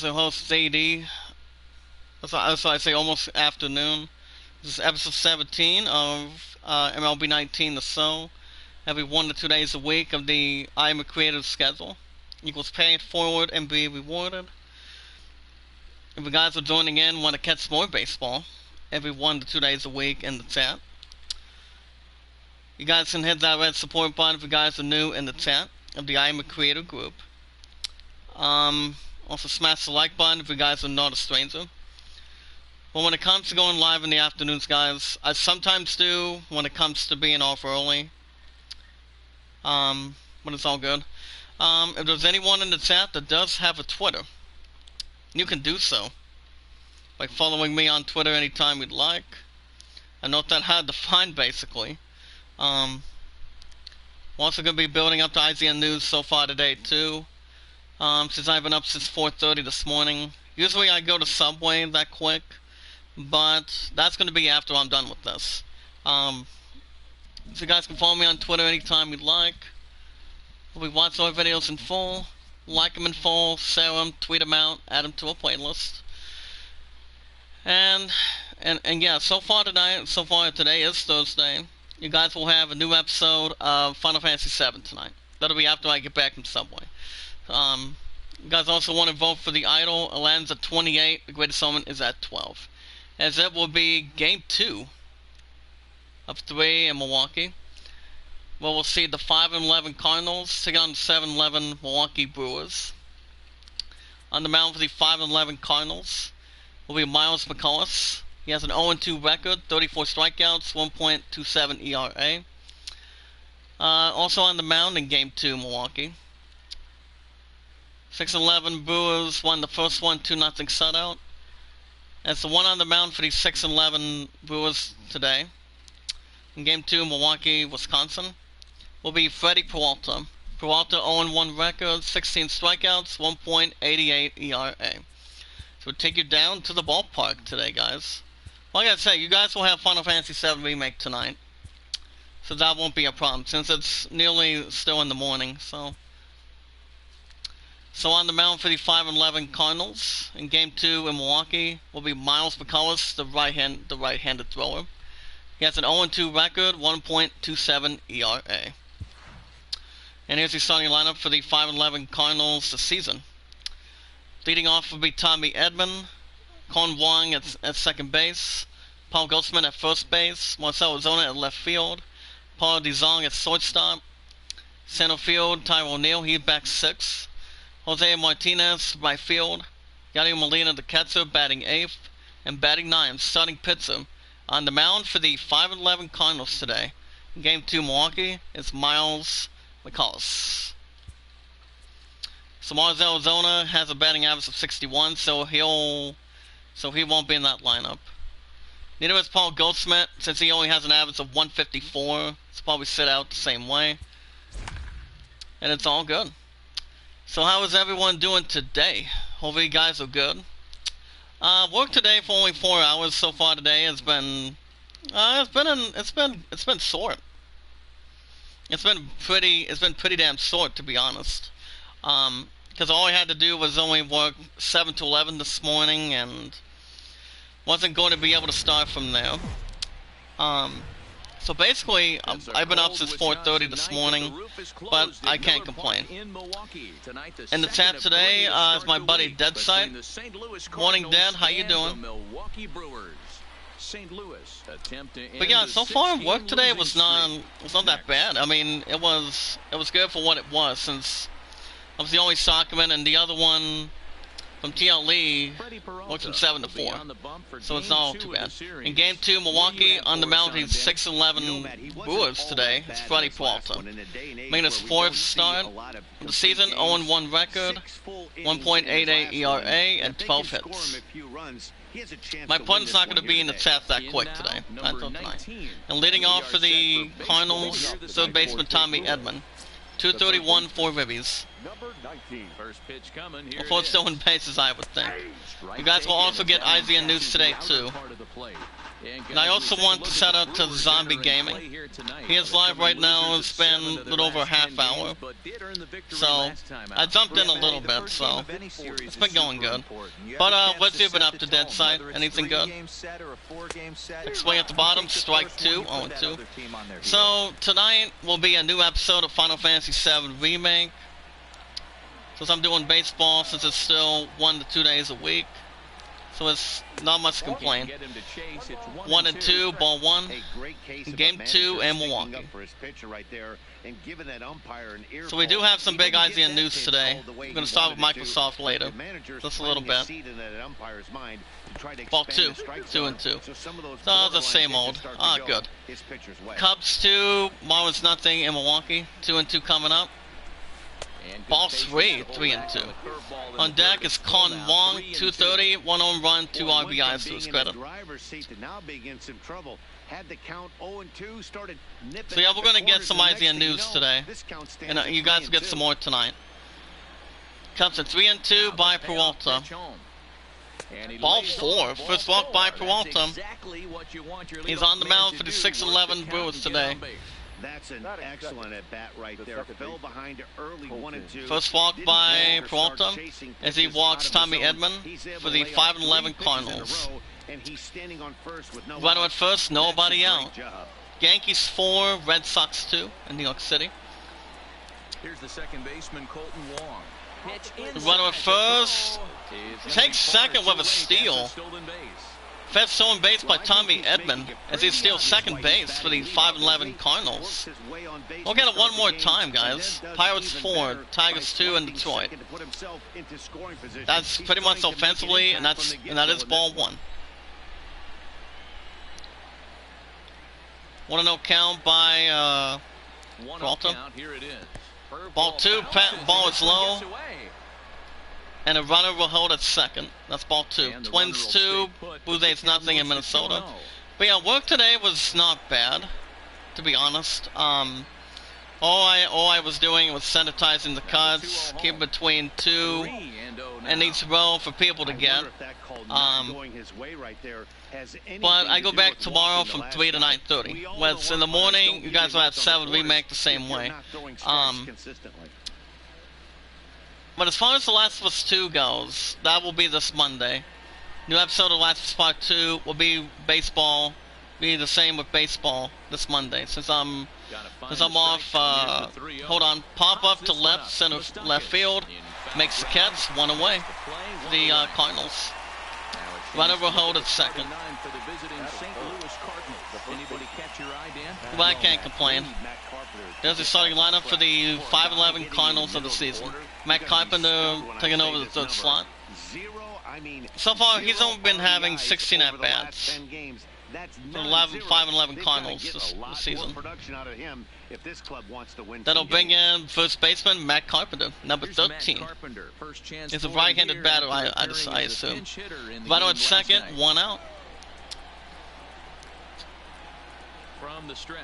The host AD. So I say almost afternoon. This is episode 17 of MLB 19 The So. Every 1 to 2 days a week of the Iamacreator schedule. Equals Payitforward and be rewarded. If you guys are joining in, want to catch more baseball every 1 to 2 days a week in the chat. You guys can hit that red support button if you guys are new in the chat of the Iamacreator group. Also smash the like button if you guys are not a stranger. But when it comes to going live in the afternoons, guys, I sometimes do when it comes to being off early. But it's all good. If there's anyone in the chat that does have a Twitter, you can do so by following me on Twitter anytime you'd like. I know that hard to find, basically. I'm also going to be building up the IGN news so far today, too. Since I've been up since 4:30 this morning. Usually I go to Subway that quick, but that's going to be after I'm done with this. So you guys can follow me on Twitter anytime you'd like. We'll be watching our videos in full, like them in full, share them, tweet them out, add them to a playlist. And yeah, so far today is Thursday. You guys will have a new episode of Final Fantasy VII tonight. That'll be after I get back from Subway. You guys also want to vote for the Idol. It lands at 28. The Greatest Summon is at 12. As it will be Game 2 of 3 in Milwaukee. Well, we'll see the 5-11 Cardinals take on the 7-11 Milwaukee Brewers. On the mound for the 5-11 Cardinals will be Miles McCullough. He has an 0-2 record, 34 strikeouts, 1.27 ERA. Also on the mound in Game 2, Milwaukee. 6-11 Brewers won the first one, 2-0 shutout. That's the one on the mound for the 6-11 Brewers today. In Game 2, Milwaukee, Wisconsin, will be Freddie Peralta. Peralta 0-1 record, 16 strikeouts, 1.88 ERA. So we'll take you down to the ballpark today, guys. Like I said, you guys will have Final Fantasy VII Remake tonight. So that won't be a problem, since it's nearly still in the morning, so on the mound for the 5-11 Cardinals in Game 2 in Milwaukee will be Miles McCullough, the right-handed thrower. He has an 0-2 record, 1.27 ERA. And here's the starting lineup for the 5-11 Cardinals this season. Leading off will be Tommy Edman, Con Wong at second base, Paul Goldsman at first base, Marcell Ozuna at left field, Paul DeZong at shortstop, center field, Tyro O'Neill, he's back 6. Jose Martinez, right field. Yadier Molina, the catcher, batting 8th. And batting 9th, starting pitcher. On the mound for the 5-11 Cardinals today. In Game 2, Milwaukee, it's Miles McCullough. So Marcell Ozuna has a batting average of 61, so he won't be in that lineup. Neither is Paul Goldschmidt, since he only has an average of 154. He'll probably sit out the same way. And it's all good. So how is everyone doing today? Hopefully you guys are good. Work today for only 4 hours so far today has been it's been short. It's been pretty damn short, to be honest. Because all I had to do was only work 7 to 11 this morning and wasn't going to be able to start from there. So basically, I've been up since 4:30 this morning, but I can't complain. In the chat today is my buddy Deadsight. Morning, Dad. How you doing? But yeah, so far work today was not that bad. I mean, it was good for what it was, since I was the only Sockman and the other one from TLE went from 7 to 4, so it's not all too bad. In Game 2, Milwaukee on the mound, he's 6-11 Brewers today. It's Freddie Peralta, making his 4th start of the season. 0-1 record, 1.88 ERA, and 12 hits. My pun's not going to be in the chat that quick today, not until tonight. And leading off for the Cardinals, third baseman Tommy Edman. 231, 4 ribbies. Before it's still in bases, I would think. You guys will also get IGN news today, too. And I also want to shout out to Zombie Gaming. He is live right now. It's been a little over a half hour. So, I jumped in a little bit, so it's been going good. But, what's you been up to, Dead Side? Anything good? Explain at the bottom, Strike 2, 0-2. So, tonight will be a new episode of Final Fantasy VII Remake. Since I'm doing baseball, since it's still 1 to 2 days a week. So it's not much to complain. 1 and 2, ball 1. Game 2 in Milwaukee. So we do have some big IZN news today. We're going to start with Microsoft later. Just a little bit. Ball 2. 2 and 2. So the same old. Ah, good. Cubs 2, Marlins nothing in Milwaukee. 2 and 2 coming up. Ball 3, 3 and 2. On deck is Con Wong, 230, 1 home run, 2 RBIs to his credit. So yeah, we're going to get some IZN news today, and you guys will get some more tonight. Cubs at 3 and 2 by Peralta. Ball 4, first walk by Peralta. He's on the mound for the 6-11 Brewers today. That's an excellent at bat right there. Fell behind early 1 and 2. First walk by Peralta as he walks Tommy Edman for the 5-11 Cardinals. Runner at first, nobody out. Yankees 4, Red Sox 2 in New York City. Here's the second baseman, Colton Wong. Runner at first, takes second with a steal. Fed stolen base by Tommy Edman as he steals second base for the 5-11 Cardinals. We'll get it one more time, guys. Pirates 4, Tigers 2 in Detroit. That's pretty much offensively, and that is ball 1. 1-0 count by Peralta. Ball 2, ball is low. And a runner will hold at second. That's ball 2. Twins 2, Blue Jays nothing in Minnesota. But yeah, work today was not bad, to be honest. All I was doing was sanitizing the cuts, keep between 2 and each row for people to get. But I go back tomorrow from 3 to 9:30. Whereas in the morning, you guys will have 7 Remake the same way. But as far as The Last of Us 2 goes, that will be this Monday. New episode of The Last of Us Part 2 will be baseball, be the same with baseball this Monday. Since I'm off, hold on, pop up to left field, makes the catch, 1 away. The Cardinals. Runner will hold at second. Well, I can't complain. There's the starting lineup for the 5-11 Cardinals of the season. Matt Carpenter taking over the third slot. So far, he's only been having 16 at-bats for 5-11 Cardinals this season. That'll bring in first baseman Matt Carpenter, number 13. He's a right-handed batter, I assume. Runner at second, 1 out.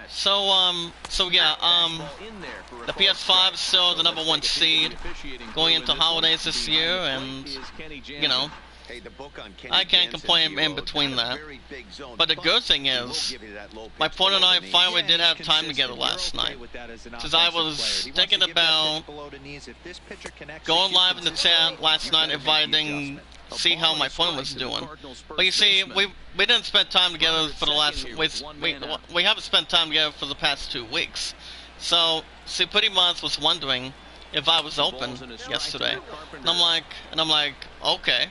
So yeah, the PS5 is still the number 1 seed going into holidays this year, and, you know, I can't complain in between that. But the good thing is, my partner and I finally did have time together last night. Since I was thinking about going live in the chat last night if I didn't see how my phone was doing. But you see, we didn't spend time together for the last we haven't spent time together for the past 2 weeks. So see, pretty much was wondering if I was open yesterday. And I'm like, okay.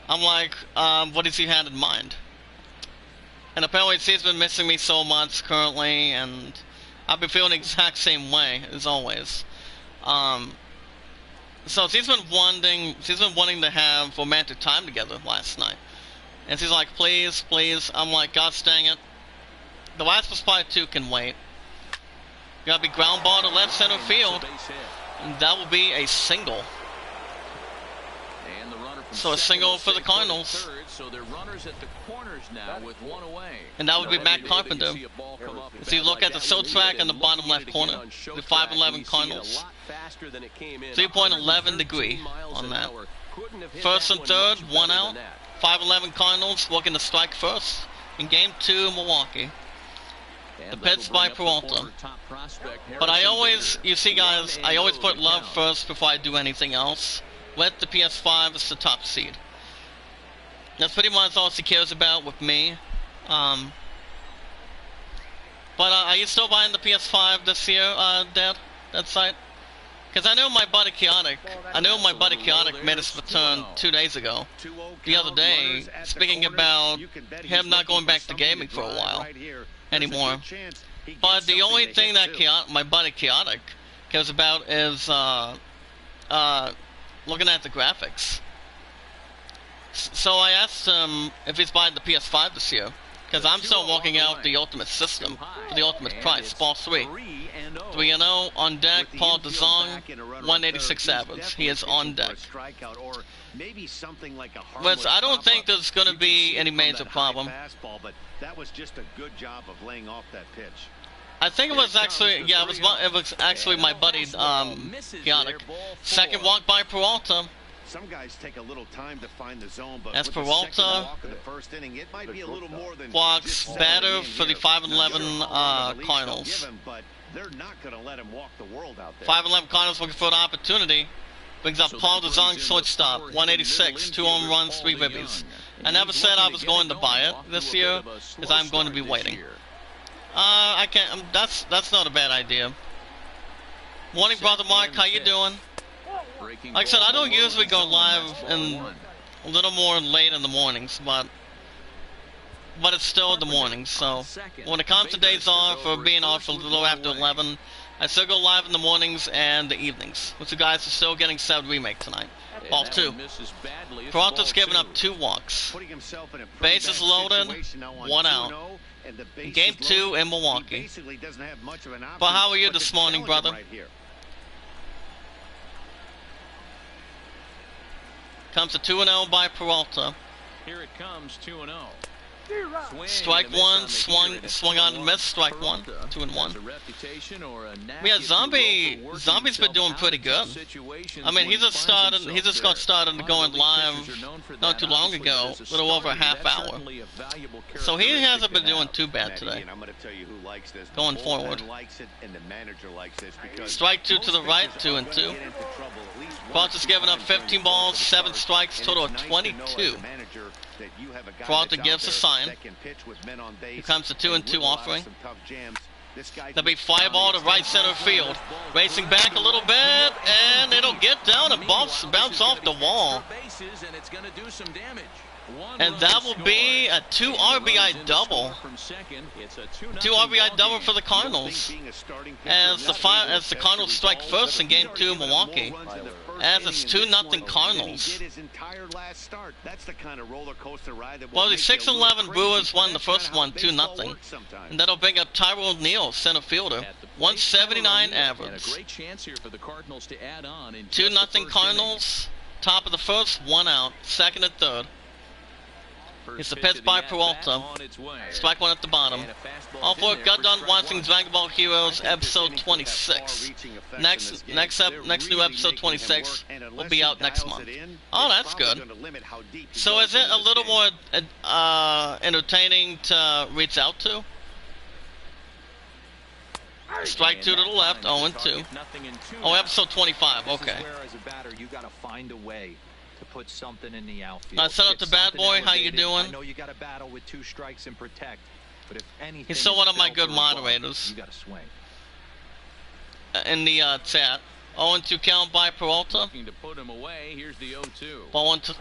I'm like, what does he have in mind? And apparently he's been missing me so much currently, and I've been feeling the exact same way as always. So she's been wanting to have romantic time together last night. And she's like, please, please. I'm like, gosh dang it. The Last of Us Part 2 can wait. Gotta be ground ball to left center field. And that will be a single. So a single for the Cardinals. And that would be Matt Carpenter. If you look at the show track in the bottom left corner, the 5-11 Cardinals. 3.11 degree on that. First and third, 1 out. 5-11 Cardinals looking to strike first in Game 2 in Milwaukee. The pitch by Peralta. But I always, you see guys, I always put love first before I do anything else. With the PS5, it's the top seed. That's pretty much all she cares about with me. But are you still buying the PS5 this year, Dad? That site? Because I know my buddy Chaotic, made his return 2 days ago. The other day, speaking about him not going back to gaming for a while anymore. But the only thing that my buddy Chaotic cares about is looking at the graphics. So I asked him if he's buying the PS5 this year, because I'm still walking out the Ultimate System for the ultimate price, Ball 3. 3-0 on deck, Paul DeZong, 186 average. He is on deck. But I don't think there's going to be any major problem. I think it was actually, yeah, it was actually my buddy, Chaotic. Second walk by Peralta. Some guys take a little time to find the zone, but as Peralta walks better for the 5-11 Cardinals. 5-11 Cardinals looking for an opportunity. Brings up Paul DeZong, shortstop, 186, 2 home runs, 3 ribbies. I never said I was going to buy it this year, because I'm going to be waiting. I can't. That's not a bad idea. Morning, brother Mark. How you doing? Like I said, I don't usually go live in a little more late in the mornings, but it's still the mornings. So when it comes to days off or being off a little after 11, I still go live in the mornings and the evenings. Which you guys are still getting Sad Remake tonight. Ball 2. Peralta's giving up 2 walks. Bases loaded, 1 out. Game 2 in Milwaukee. But how are you this morning, brother? Comes to 2-0 by Peralta. Here it comes, 2-0. Strike one, swung on and missed. Strike one, 2-1. Yeah, Zombie's been doing pretty good. I mean, he just got started going live not too long ago, a little over a half hour. So he hasn't been doing too bad today. Going forward. Strike 2 to the right, 2-2. Peralta's giving up 15 balls, 7 strikes, total of 22. Peralta gives a sign. Here comes the 2-2 offering. That'll be fly ball to right center field. Racing back a little bit, and it'll get down and bounce off the wall. And that will be a 2 RBI double. 2 RBI double for the Cardinals. As the Cardinals strike first in Game 2 in Milwaukee. As it's 2-0 Cardinals. Well, the 6-11 Brewers won the first one 2-0. And that'll bring up Tyrell Neal, center fielder. 179 average. 2-0 Cardinals. Top of the first, 1 out. Second and third. It's the pitch by Peralta. Strike 1 at the bottom. All for it, got done watching Dragon Ball Heroes episode 26. Next new episode 26 will be out next month. Oh, that's good. So is it a little more entertaining to reach out to? Strike 2 to the left, 0-2. Oh, episode 25, okay. Put something in the outfield. Set up to Bad Boy. How you doing? I know you got to battle with 2 strikes and protect, but if anything, he's still one of my good moderators. You got to swing. In the chat, 0-2 count by Peralta. Looking to put him away. Here's the 0-2. Ball 1 to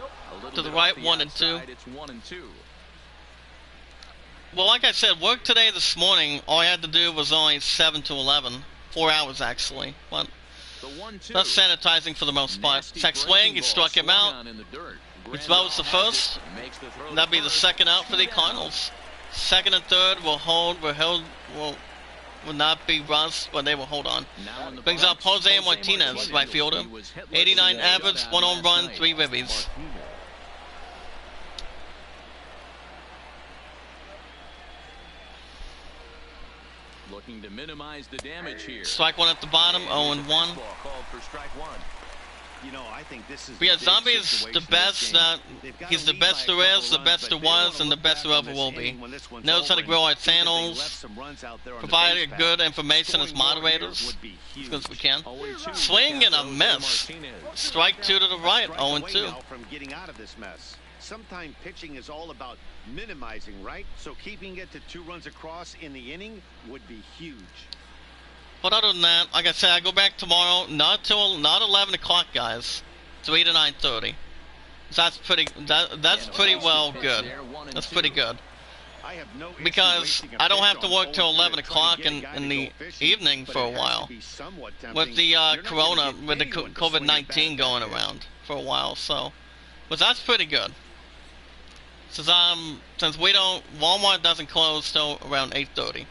the right, 1-2. It's 1-2. Well, like I said, work today this morning. All I had to do was only 7 to 11, 4 hours actually. But that's sanitizing for the most part. Check swing, he struck him out. It's Bo's the first. That'll be the second out for the Cardinals. Second and third will not be Russ, but they will hold on. Brings up Jose Martinez, right fielder. 89 average, 1 home run, 3 ribbies. Looking to minimize the damage here. Strike 1 at the bottom, 0-1. You know, I think this is But yeah, the big Zombie is situation the in this best game. that They've got he's a the lead best by a there couple is, the runs, best but there they don't was, wanna and the look best back there on ever this will be. inning when this one's Knows how to over grow our and think that they channels, left some runs out there on the provided base good path. information as Scoring more here moderators would be as huge. good as we can. 0-2. Swing and a miss. Strike 2 to the right, Strike 0 away 2. now from getting out of this mess. Sometimes pitching is all about minimizing, right? So keeping it to 2 runs across in the inning would be huge. But other than that, like I said, I go back tomorrow, not 11 o'clock, guys. 3 to 9:30. That's pretty well good. That's pretty good. I have no issue Because wasting a I don't pitch have to on work till 0-2 11 to try to o'clock get a in guy the to go fishing, evening but for a it has to while. be somewhat tempting. With the You're not gonna corona, get with the anyone to swing a bat COVID-19 at going that pitch. around for a while, so. But that's pretty good. Since Walmart doesn't close till around 8:30.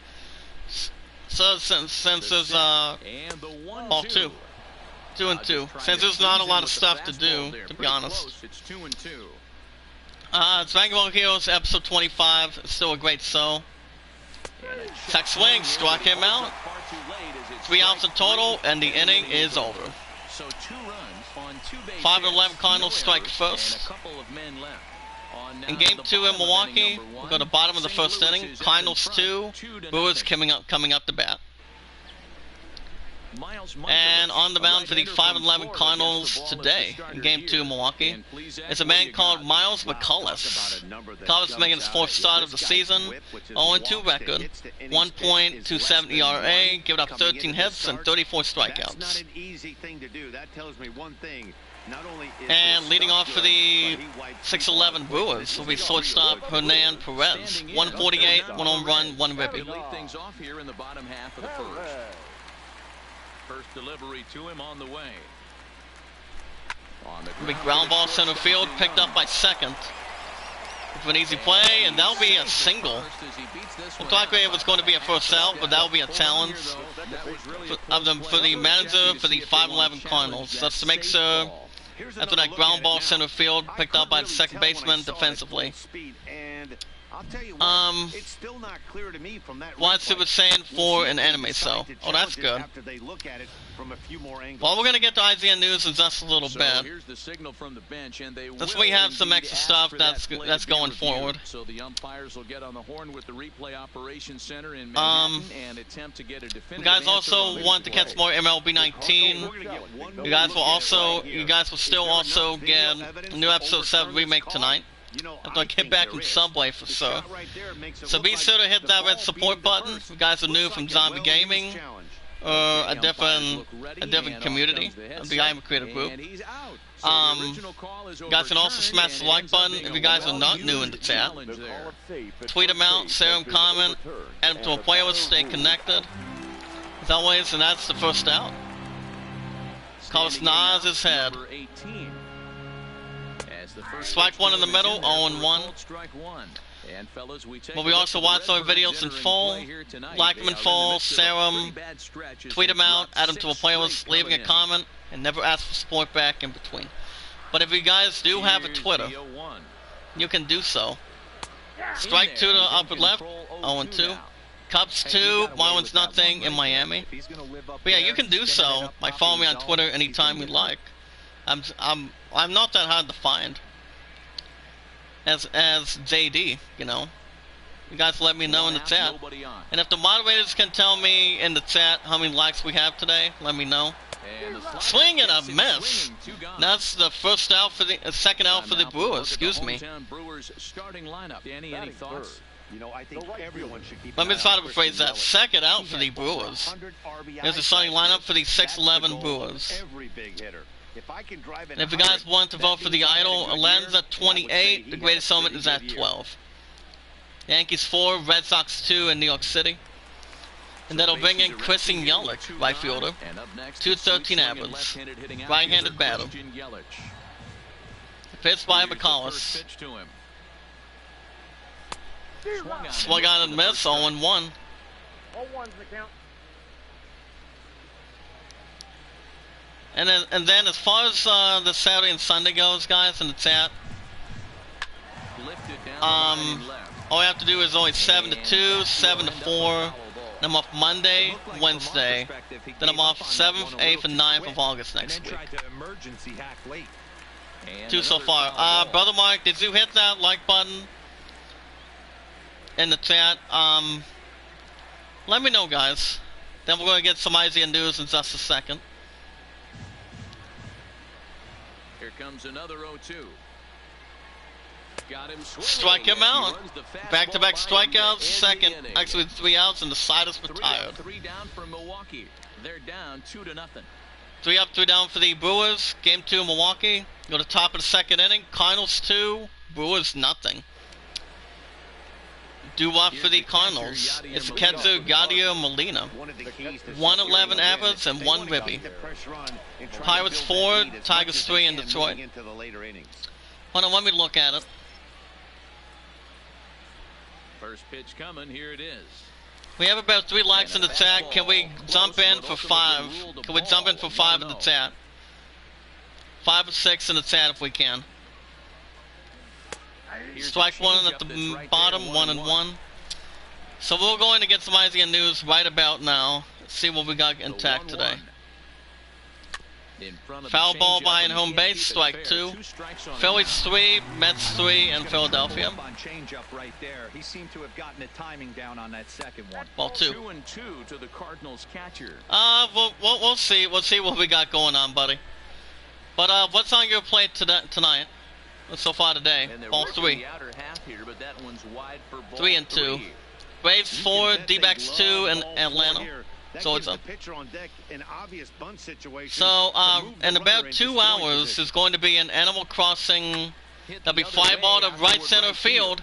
So since there's And the 1-2. 2 and 2. Since there's not a lot of stuff to do, to be honest. It's 2-2. Dragon Ball Heroes episode 25 is still a great show. Tech swing, struck him out. 3 outs in total, and the inning is over. So 2 runs on 2 base 5 and hits, 11 Cardinals no strike errors, first. and a couple of men left. On now In to game the 2 in bottom of Milwaukee, inning number we'll one. go to bottom of the St. first Louis inning. is out in Cardinals front, 2, 2-0. Brewers coming up to bat. Miles And Michaelis, on the a mound for the right-hander 5 from and 11 Florida, Cardinals gets the ball as the today starter in game here. 2 in Milwaukee And please, Zach, is a what do man you called got? Miles Wow, talk McCullough. about a number that McCullough's jumps making his out 4th at you. start of This the guy's season. whip, which is 0 2 walks that record. hits the innings pitch, is 1.27 less than ERA, one giving up coming 13 into the hits and start. 34 That's not strikeouts. an easy thing to do. That tells me one thing. Not only is And his leading stuff off for good, the but he wipes 6'11 people out. Brewers will be shortstop Hernan Perez. 148, 1 home run, 1 To ribby. lead things off here in the bottom half of the first. First delivery to him on the way. On the Big ground ball center field, picked up by second. With an easy play, and that'll be a single. Looked like it was going to be a first out, but that'll be a challenge for the manager for the 5-11 Cardinals. That's to make sure after that ground ball center field, picked up by the second baseman defensively. It's still not clear to me from that What's it was saying for an enemy, so. Oh, that's good. After they look at it from a few more angles. Well, we're going to get to IGN News in just a little So bit. here's the signal from the bench, and they That's will we have some indeed extra ask stuff for that's that play that's to be going reviewed. forward. So the umpires will get on the horn with the replay operations center in Manhattan and attempt to get a definitive You guys answer also on want to this catch play. more MLB 19. You guys will still also get a new episode 7 remake tonight. After I get back from Subway for sure. So be sure to hit that red support button. If you guys are new from Zombie Gaming or a different community of the Iamacreator group. You guys can also smash the like button if you guys are not new in the chat. Tweet them out, share them, comment, add them to a playlist, stay connected. As always, and that's the first out. Carlos Nas his head. Strike 1 in the middle, 0-1. But we also watch our videos in full, like them in full, share them, tweet them out, add them to a playlist, leaving a comment, and never ask for support back in between. But if you guys do have a Twitter, you can do so. Strike 2 to the upper left, 0-2. Cubs 2, Marlins nothing in Miami. But yeah, you can do so by following me on Twitter anytime you like. I'm not that hard to find. As JD, you know. You guys let me know in the chat. And if the moderators can tell me in the chat how many likes we have today, let me know. Swing and a miss. That's the first out for the second out for the Brewers. Excuse me. Any thoughts? You know, I think everyone should keep Let me try to rephrase that. Second out for the Brewers. There's the starting lineup for the 6-11 Brewers. And if you guys want to vote for the idol, Alan's at 28, the greatest summit is at 12. Yankees 4, Red Sox 2 in New York City. And that'll bring in Christian Yelich, right fielder. 213 average. Right-handed batter. Pitched by McCullough. Swung on and miss, 0-1. And then as far as the Saturday and Sunday goes, guys, in the chat, all I have to do is only 7-2, 7-4, And I'm off Monday, It looked like from our Wednesday. perspective, he Then I'm gave up off on that 7th, one a little 8th, and too 9th quick, of August and next then week. tried to emergency hack late. And 2 so another far. foul ball. Brother Mark, did you hit that like button in the chat? Let me know, guys. Then we're going to get some IZN news in just a second. Here comes another 0-2. Got him swinging. Strike him as he out. runs the fastball Back-to-back by him to end strikeouts, the second, inning. actually 3 outs, and the side is 3 retired. up, 3 down for Milwaukee. They're down 2-0. 3 up, 3 down for the Brewers. Game 2 in Milwaukee. Go to top of the second inning. Cardinals 2, Brewers nothing. Do what for the Cardinals? It's Ketsu, Gaudio, Molina. 111 average and 1 ribby. Pirates 4, Tigers 3 in Detroit. Hold on, let me look at it. First pitch coming. Here it is. We have about 3 likes in the chat. Can we jump in for 5? Can we jump in for 5 in the chat? 5 or 6 in the chat if we can. Strike 1 at the bottom, 1-1. So we're going to get some IZN news right about now. Let's see what we got in tech today. Foul ball behind home base, strike 2. Phillies 3, Mets 3, and Philadelphia. On change up right there. He seemed to have gotten the timing down on that second one. Ball 2. 2-2 to the Cardinals catcher. We'll see. We'll see what we got going on, buddy. But what's on your plate tonight? So far today, ball 3. The outer half here, but that one's wide for ball 3 and 2. Braves 4, D-backs 2, and Atlanta. So it's up. So in about 2 hours, there's going to be an Animal Crossing. That'll be fly ball to right center field,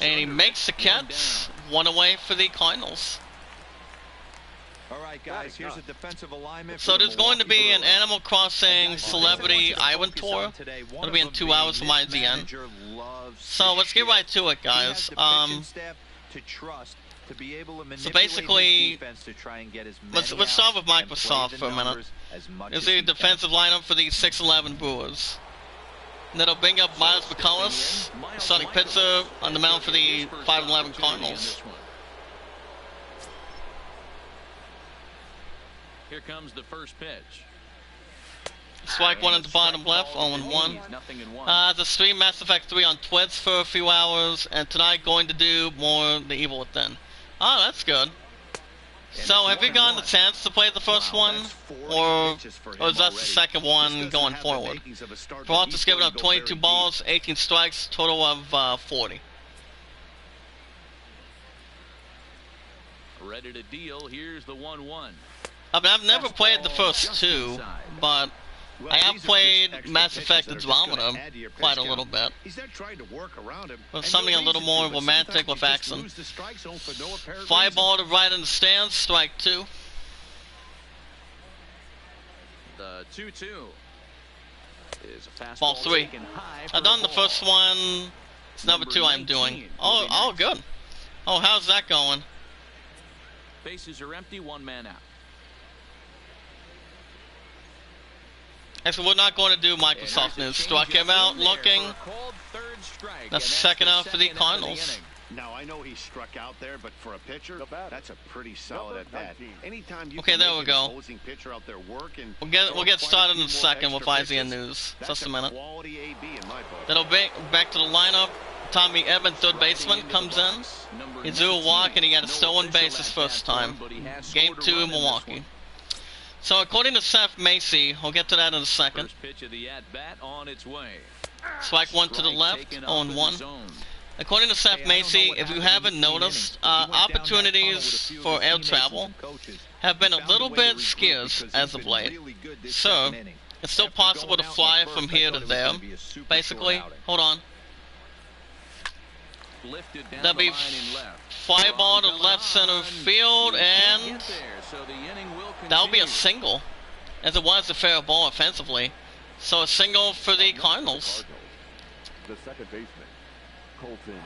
and he makes the catch. 1 away for the Cardinals. All right, guys, here's a defensive alignment. So there's going to be an Animal Crossing Celebrity Island Tour. It'll be in 2 hours from IZN. So let's get right to it, guys. So basically, let's start with Microsoft for a minute. Is the defensive lineup for the 6-11 Brewers. And that'll bring up Miles McCullough, starting pitcher on the mound for the 5-11 Cardinals. Here comes the first pitch. Strike 1 at the bottom left, 0-1. The stream Mass Effect 3 on Twitch for a few hours, and tonight going to do more The Evil Within. Oh, that's good. So, have you gotten a chance to play the first one, or is that the second one going forward? Brought just giving up 22 balls, 18 strikes, total of 40. Ready to deal. Here's the 1-1. I mean, I've never played the first 2, but I have played Mass Effect Andromeda quite a little bit. With something a little more romantic with action. Fly ball to right in the stands, strike 2. The 2-2 is a fastball. Ball 3. Taken high I've done the first one. It's number 2 I'm doing. Oh, good. Oh, how's that going? Bases are empty, 1 man out. Actually, we're not going to do Microsoft news. Struck him out looking. That's second out for the Cardinals. Now, I know he struck out there, but for a pitcher, that's a pretty solid at bat. Anytime you Okay, there we go. pitcher out there working, We'll get started in a second with IZN news. Just a minute. That'll be back to the lineup. Tommy Edman, third baseman, comes in. He drew a walk and he got a stolen base his first time. Game 2 in Milwaukee. So according to Seth Macy, we'll get to that in a second. Strike 1 to the left, 0-1. According to Seth Macy, if you haven't noticed, opportunities for air travel have been a little bit scarce as of late. So, it's still possible to fly from here to there. Basically, hold on. That'll be fly ball to left center field, and that'll be a single, as it was a fair ball offensively. So a single for the Cardinals. The second baseman, Colton.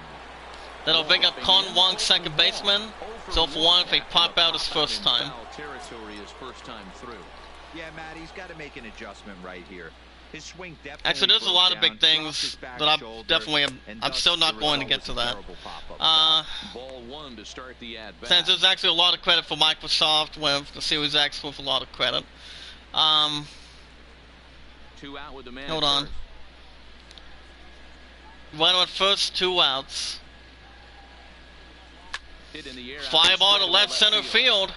That'll bring up Con Wong, second baseman. So for 1 if they pop out his first time. Yeah, Matt, he's got to make an adjustment right here. His swing Actually, there's a lot of big things that I'm still not going to get to that. Ball one to start the at-bat. Since there's actually a lot of credit for Microsoft with the Series X with a lot of credit. 2 out with the man. Hold on. Runner at first, 2 outs. Fly ball to left center field.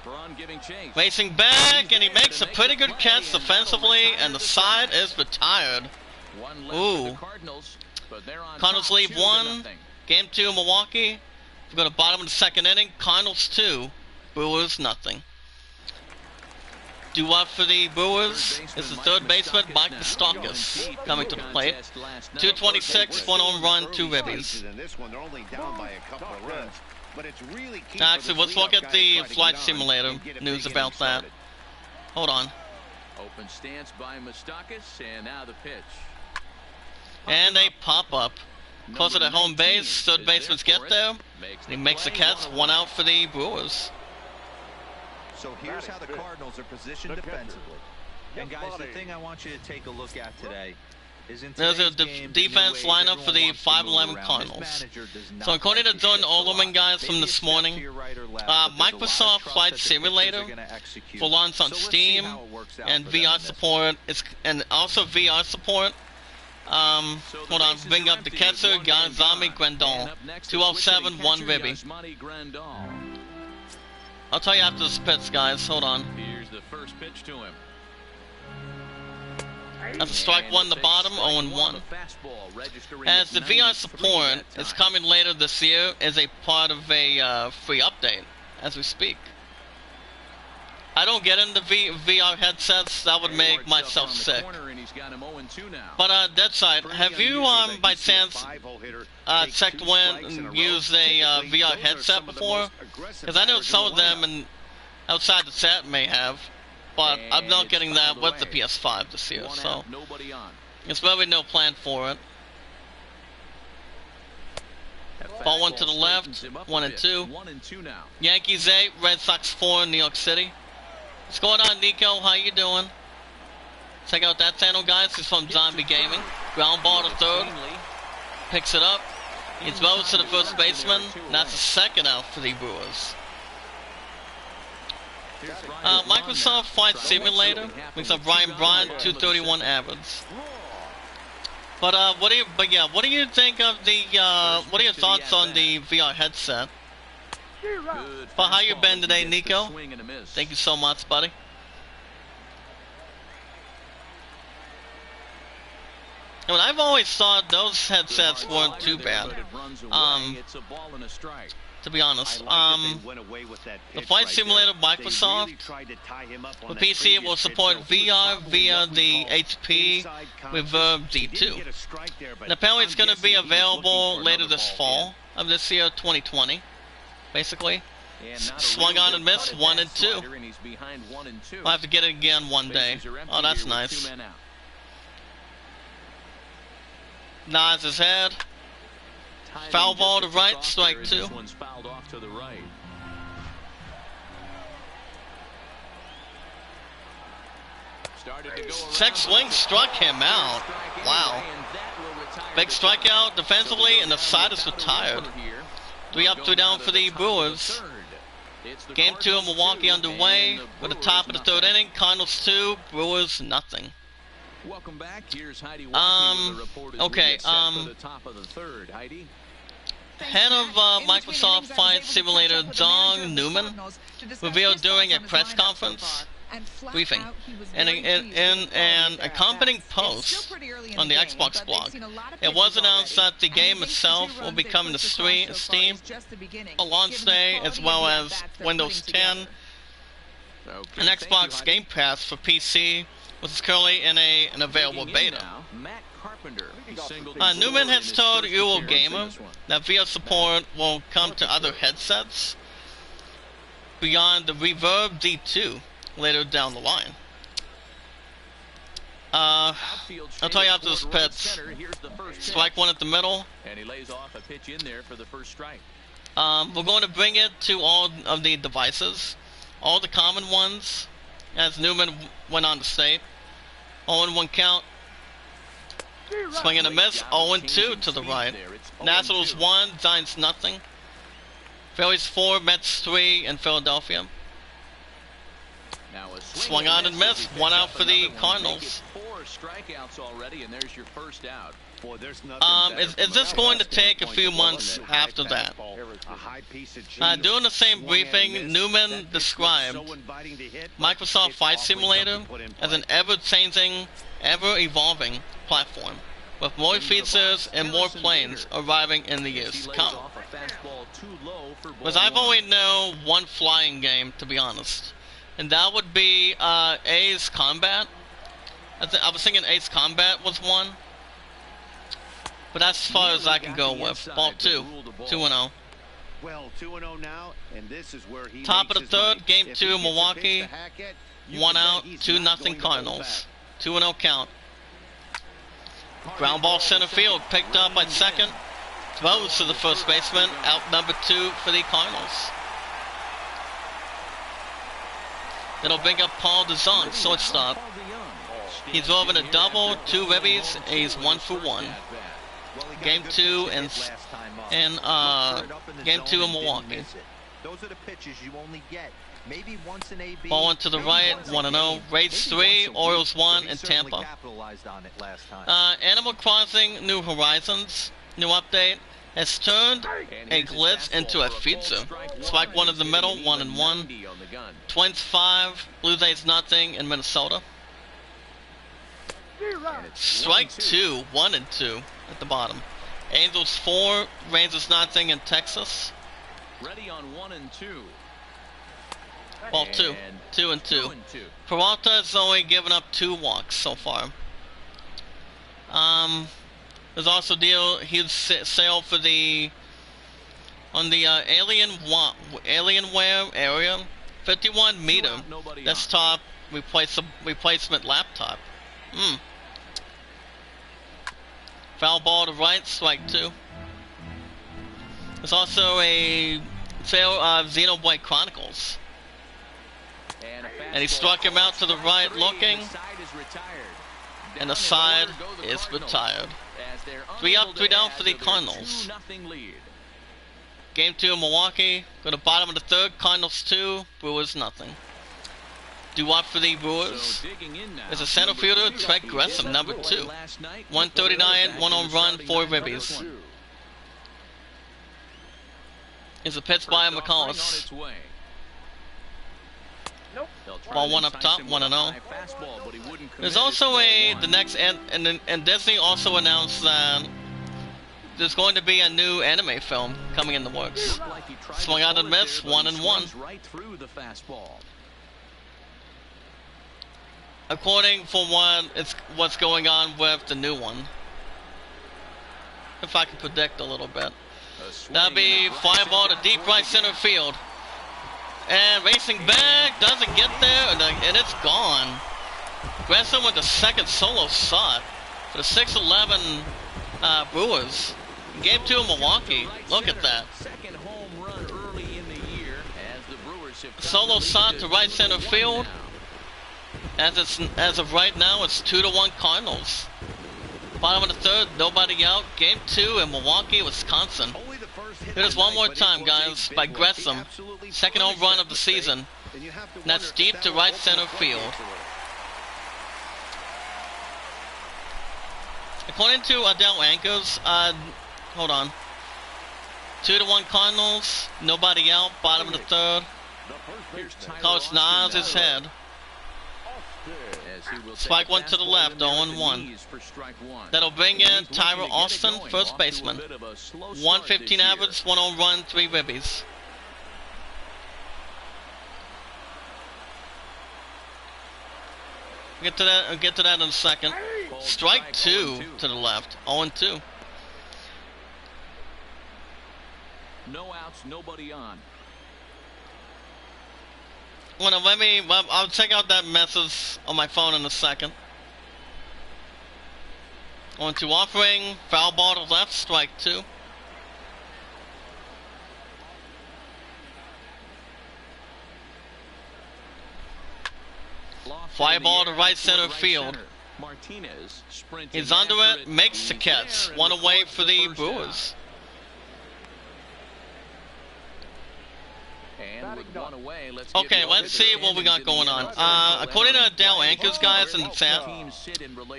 Racing back, and he makes a pretty good catch defensively, and the side is retired. Ooh. Cardinals leave 1. Game 2 in Milwaukee. We go to bottom of the 2nd inning. Cardinals 2. Brewers nothing. Due up for the Brewers is the third baseman, Mike Moustakas, coming to the plate. 226, 1 home run, 2 ribbies. Actually, let's look at the flight simulator news about that. Hold on. Open stance by Moustakas, and now the pitch. And they pop up. Closer to home base, third baseman get there. He makes the catch, 1 out for the Brewers. So here's how the Cardinals are positioned defensively. And guys, the thing I want you to take a look at today is in there's a defense lineup for the 5-11 Cardinals. So according to Jordan Olderman, guys, from this morning, Microsoft Flight Simulator for launch on Steam and VR support, and also VR support. Hold on, bring up the catcher, Zombie Grandal. 207, 1 ribby. I'll tell you after this pitch, guys. Hold on. Here's the first pitch to him. That's a strike 1 the bottom, 0-1. As the VR support is coming later this year as a part of a free update as we speak. I don't get into VR headsets, that would make myself sick. But Dead Side, have you by chance checked when and used a VR headset before? Because I know some of them outside the set may have, but I'm not getting that with the PS5 this year, so there's probably no plan for it. Ball 1 to the left, 1-2. Yankees 8, Red Sox 4 in New York City. What's going on, Nico? How you doing? Check out that channel, guys. He's from Zombie Gaming. Ground ball to third. Picks it up. He's throws to the first baseman. And that's the 2nd out for the Brewers. Microsoft Flight Simulator brings up Ryan Bryant, 231 average. But what do you think of the what are your thoughts on the VR headset? But how you been today, Nico? Thank you so much, buddy. And I've always thought those headsets weren't too bad. To be honest, the Flight Simulator Microsoft for PC will support VR via the HP Reverb D2. And apparently it's going to be available later this fall of this year, 2020. Basically, swung on and missed 1-2. I'll have to get it again one day. Oh, that's nice. Nods his head. Foul ball to right, strike 2. Check swing struck him out. Wow. Big strikeout defensively, and the side is retired. 3 up, 2 down for the Brewers. Game 2 in Milwaukee underway. With the top of the 3rd inning. Cardinals 2, Brewers nothing. Welcome back. Here's Heidi okay, head of Microsoft Flight Simulator John Newman revealed during a press conference briefing and in an accompanying post on the Xbox blog. It was announced that the game itself will be coming to Steam on launch day, as well as Windows 10 and Xbox Game Pass for PC, which is currently in an available beta. Newman has told Eurogamer that VR support will come to other headsets beyond the Reverb D2 later down the line. I'll tell you after this pitch. Strike 1 at the middle. We're going to bring it to all of the devices, all the common ones, as Newman went on to state. 0-1 count. Swing and a miss. 0-2 to the right. Nationals 1, Giants nothing. Phillies 4, Mets 3 in Philadelphia. Swung on and missed. 1 out for the Cardinals. 4 strikeouts already, and there's your first out. Boy, there's nothing Is this going to take a few months after that? During the same briefing, Newman described Microsoft Flight Simulator as an ever-changing, ever-evolving platform, with more features and more planes arriving in the years to come. Because I've only known one flying game, to be honest, and that would be Ace Combat. I was thinking Ace Combat was one. But that's as far as I can go with. Ball 2. 2-0. Well, 2-0 now, and this is where he Top of the makes his money. third, game If 2, he gets a pitch Milwaukee. to Hackett, you 1 can bet out, he's 2-0 not going to hold Cardinals. back. 2-0 count. Ground ball center field, picked up by second. Throws to the first baseman, out number 2 for the Cardinals. It'll bring up Paul DeZon, shortstop. He's over a double, 2 ribbies, and he's 1 for 1. Game 2 and game 2 in Milwaukee. Those are the pitches you only get. Maybe once in AB. Ball into the right, 1-0. Rays 3, Orioles 1 in Tampa. Animal Crossing New Horizons, new update, has turned a glitch into a feature. Strike 1 in the middle, 1-1. Twins 5, Blue Jays nothing in Minnesota. Strike 2, 1-2 at the bottom. Angels 4, Rangers nothing in Texas. Ready on 1 and 2. Ball 2, 2-2. Peralta has only given up 2 walks so far. There's also deal he'd sail for the on the Alienware area, 51 meter desktop replacement laptop. Foul ball to right, strike 2. There's also a sale of Xenoblade Chronicles. And he struck him out to the right looking. And the side is retired. 3 up, 3 down for the Cardinals. Game 2 in Milwaukee. Go to bottom of the third. Cardinals 2, Brewers nothing. Due up for the Brewers is a center fielder, Trey Gresham, number 2. 139, 1 home run, 4 ribbies. Is a pitch by McCullis. Ball 1 up top, 1-0. There's also the next, and Disney also announced that there's going to be a new anime film coming in the works. Swung out and missed, 1-1. According for what's going on with the new one. If I can predict a little bit. That'll be fly ball to deep right center field. And racing back, doesn't get there, and it's gone. Gresham with the second solo shot for the 6-11 Brewers. Game 2 in Milwaukee. Look at that. Solo shot to right center field. As of right now, it's 2-1 Cardinals. Bottom of the third, nobody out. Game 2 in Milwaukee, Wisconsin. It is one more time, guys, by Gresham. Second home run of the season. And that's deep to right center field. According to Adele Anchors, hold on. 2-1 Cardinals, nobody out. Bottom of the third. Coach nods his head. Spike 1 to the left, 0-1. That'll bring in Tyra Austin, first baseman. 115 average, 1 home run, 3 ribbies. I'll get to that in a second. Strike 2 to the left, 0-2. No outs, nobody on. I'll check out that message on my phone in a second. 1-2 offering, foul ball to left, strike 2. Fly ball to right center field. Martinez sprinting. He's under it, makes the catch. One away for the Brewers. And with one away, okay, let's see what we got going on. According to Dell Anchors, guys, in the chat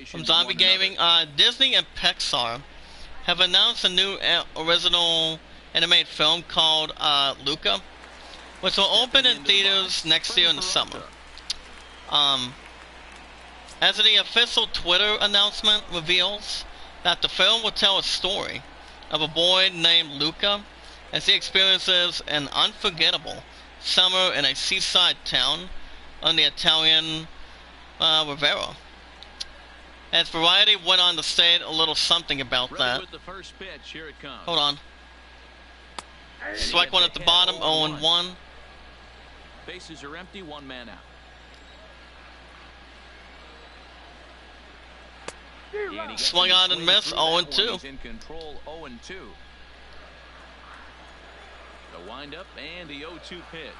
from Zombie Gaming, Disney and Pixar have announced a new original animated film called Luca, which will open in theaters next year in the summer. As the official Twitter announcement reveals that the film will tell a story of a boy named Luca as he experiences an unforgettable summer in a seaside town on the Italian Riviera. As Variety went on to state a little something about that. With the first pitch, here it comes. Hold on. Strike one at the bottom, 0-1. Bases are empty, one man out. Swung on and missed, 0-2. In control, 0-2. The windup and the 0-2 pitch.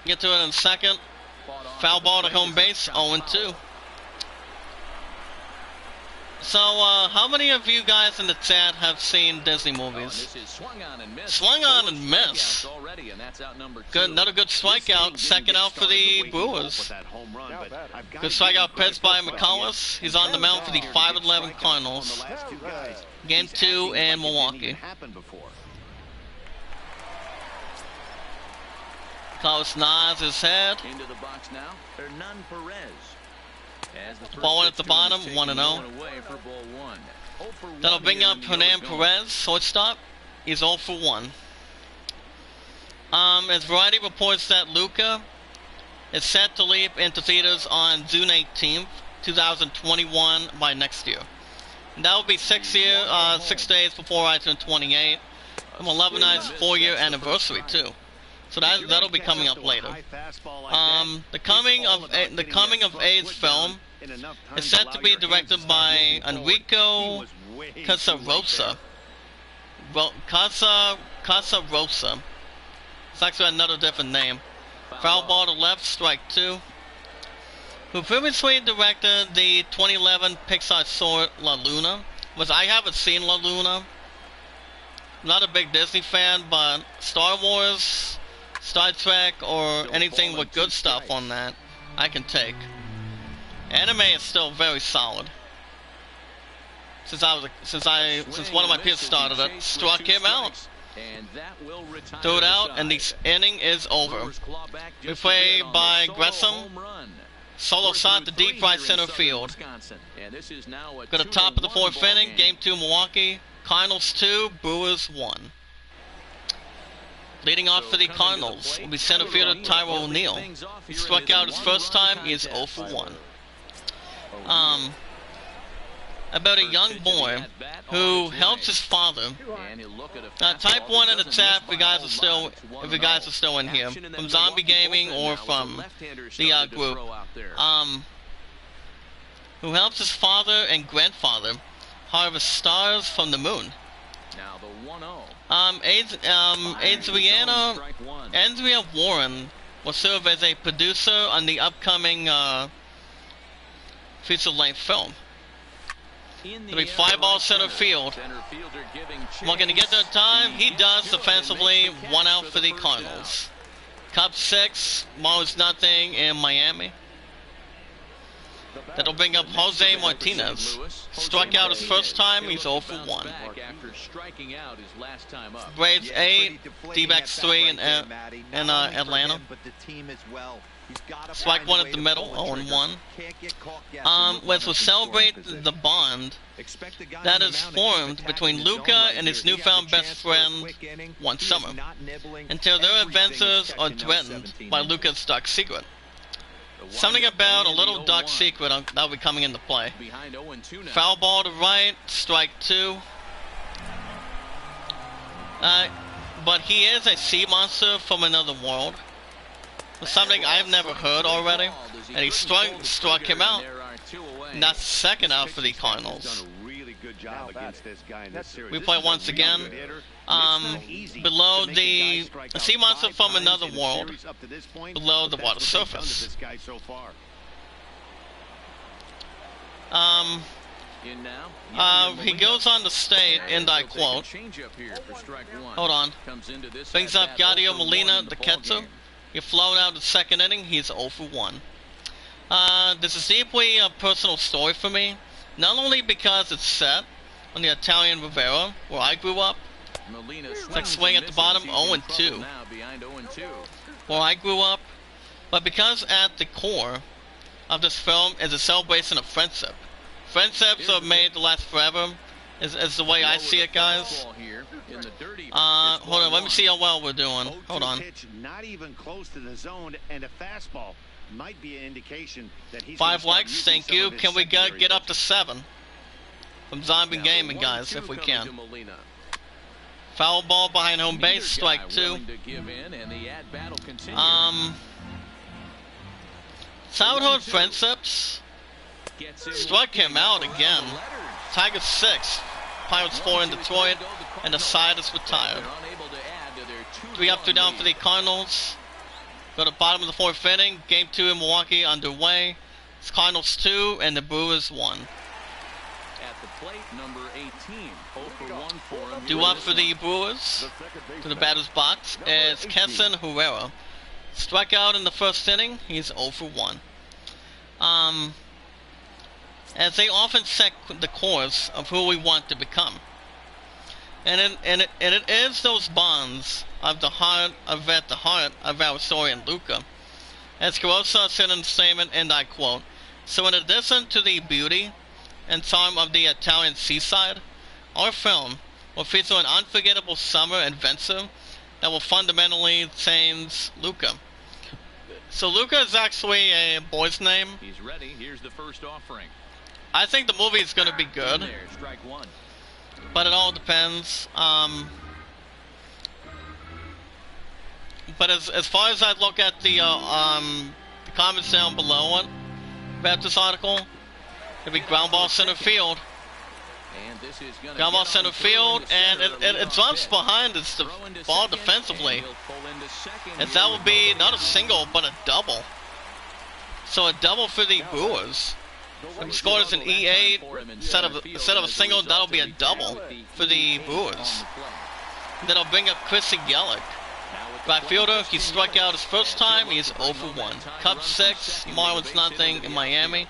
Get to it in a second. Foul ball to home base, 0-2. So, how many of you guys in the chat have seen Disney movies? Swung on and missed. Swung on and missed. Good, another good strikeout. Second out for the Brewers. Good strikeout pitch by McCullough. He's on the mound for the 5-11 Cardinals. Game 2 in Milwaukee. McCullough nods his head. Into the box now. Hernan Perez. Ball one at the bottom, 1-0. That'll bring up Hernan Perez, shortstop. He's 0 for 1. As Variety reports that Luca is set to leap into theaters on June 18th, 2021 by next year. And that will be 6 days before I turn 28. I'm 11 nights, 4-year anniversary too. So that'll be coming up later. The coming of age film is set to be directed by Enrico Casarosa. Casarosa. It's actually another different name. Foul ball to left, strike 2. Who previously directed the 2011 Pixar short La Luna. I haven't seen La Luna. I'm not a big Disney fan, but Star Wars, Star Trek, or anything with good stuff on that, I can take. Anime is still very solid. Since one of my peers started it, struck him out. Threw it out, and the inning is over. Replay by Gresham. Solo shot to deep right center field. Go to top of the 4th inning. Game 2 Milwaukee. Cardinals 2, Brewers 1. Leading off for the Cardinals will be center fielder Tyrell O'Neill. He struck out his first time. He is 0 for 1. About a young boy who helps his father. Type 1 in the chat if you guys are still in here, from Zombie Gaming or from the group. Who helps his father and grandfather harvest stars from the moon. Now the 1-0. Andrea Warren will serve as a producer on the upcoming feature-length film. It'll be fly ball center field. Not going to get there in time. He does defensively. 1 out for the Cardinals. Cubs 6, Marlins nothing in Miami. That'll bring up Jose Martinez. Struck out his first time. He's 0 for 1. Braves 8, D-backs 3 in Atlanta. Strike 1 at the middle, 0-1. Let's celebrate the bond that is formed between Luca and his newfound best friend one summer, until their adventures are threatened by Luca's dark secret. Something about a little dark secret that'll be coming into play. Foul ball to right, strike 2. But he is a sea monster from another world. Something I've never heard already, and he struck him out. And that's second out for the Cardinals. We play once again. Below the sea monster from another world, below the water surface. He goes on to state, and I quote, hold on, brings up Yadier Molina, the catcher. He flowed out the second inning. He's 0 for 1. This is deeply a personal story for me, not only because it's set on the Italian Riviera, where I grew up. It's like swing at the bottom, 0-2, where I grew up, but because at the core of this film is a celebration of friendship. Friendships are made to last forever, is the way I see it, guys. Hold on, let me see how well we're doing. Hold on. Not even close to the zone, and a fastball might be an indication that he's 5 likes, thank you. Can we get up to 7 from Zombie Gaming, guys, if we can? Foul ball behind home base, strike 2. Childhood friendships struck him out again. Tigers 6, Pirates 4 in Detroit, and the side is retired. 3 up, 2 down for the Cardinals. Go to the bottom of the 4th inning. Game 2 in Milwaukee underway. It's Cardinals 2 and the Brewers 1. At the plate, number 18, 0 for 1 for him. Due up for the Brewers to the batter's box is Keston Herrera. Struck out in the 1st inning. He's 0 for 1. As they often set the course of who we want to become. And it is those bonds of the heart of at the heart of our story in Luca. As Carosa said in the statement, and I quote, "So in addition to the beauty and charm of the Italian seaside, our film will feature an unforgettable summer adventure that will fundamentally change Luca." So Luca is actually a boy's name. He's ready. Here's the first offering. I think the movie is going to be good, Strike 1. but it all depends. But as far as I look at the comments down below it about this article, it'll be ground ball center field. Ground ball center field, and it drops behind it's the ball defensively. And that will be not a single, but a double. So a double for the Brewers. If he scores an E8 instead of a single, that'll be a double for the Brewers. Then I'll bring up Chrissy Yelich. Right fielder, he struck out his first time, he's 0 for 1. Cubs 6, Marlins nothing in Miami.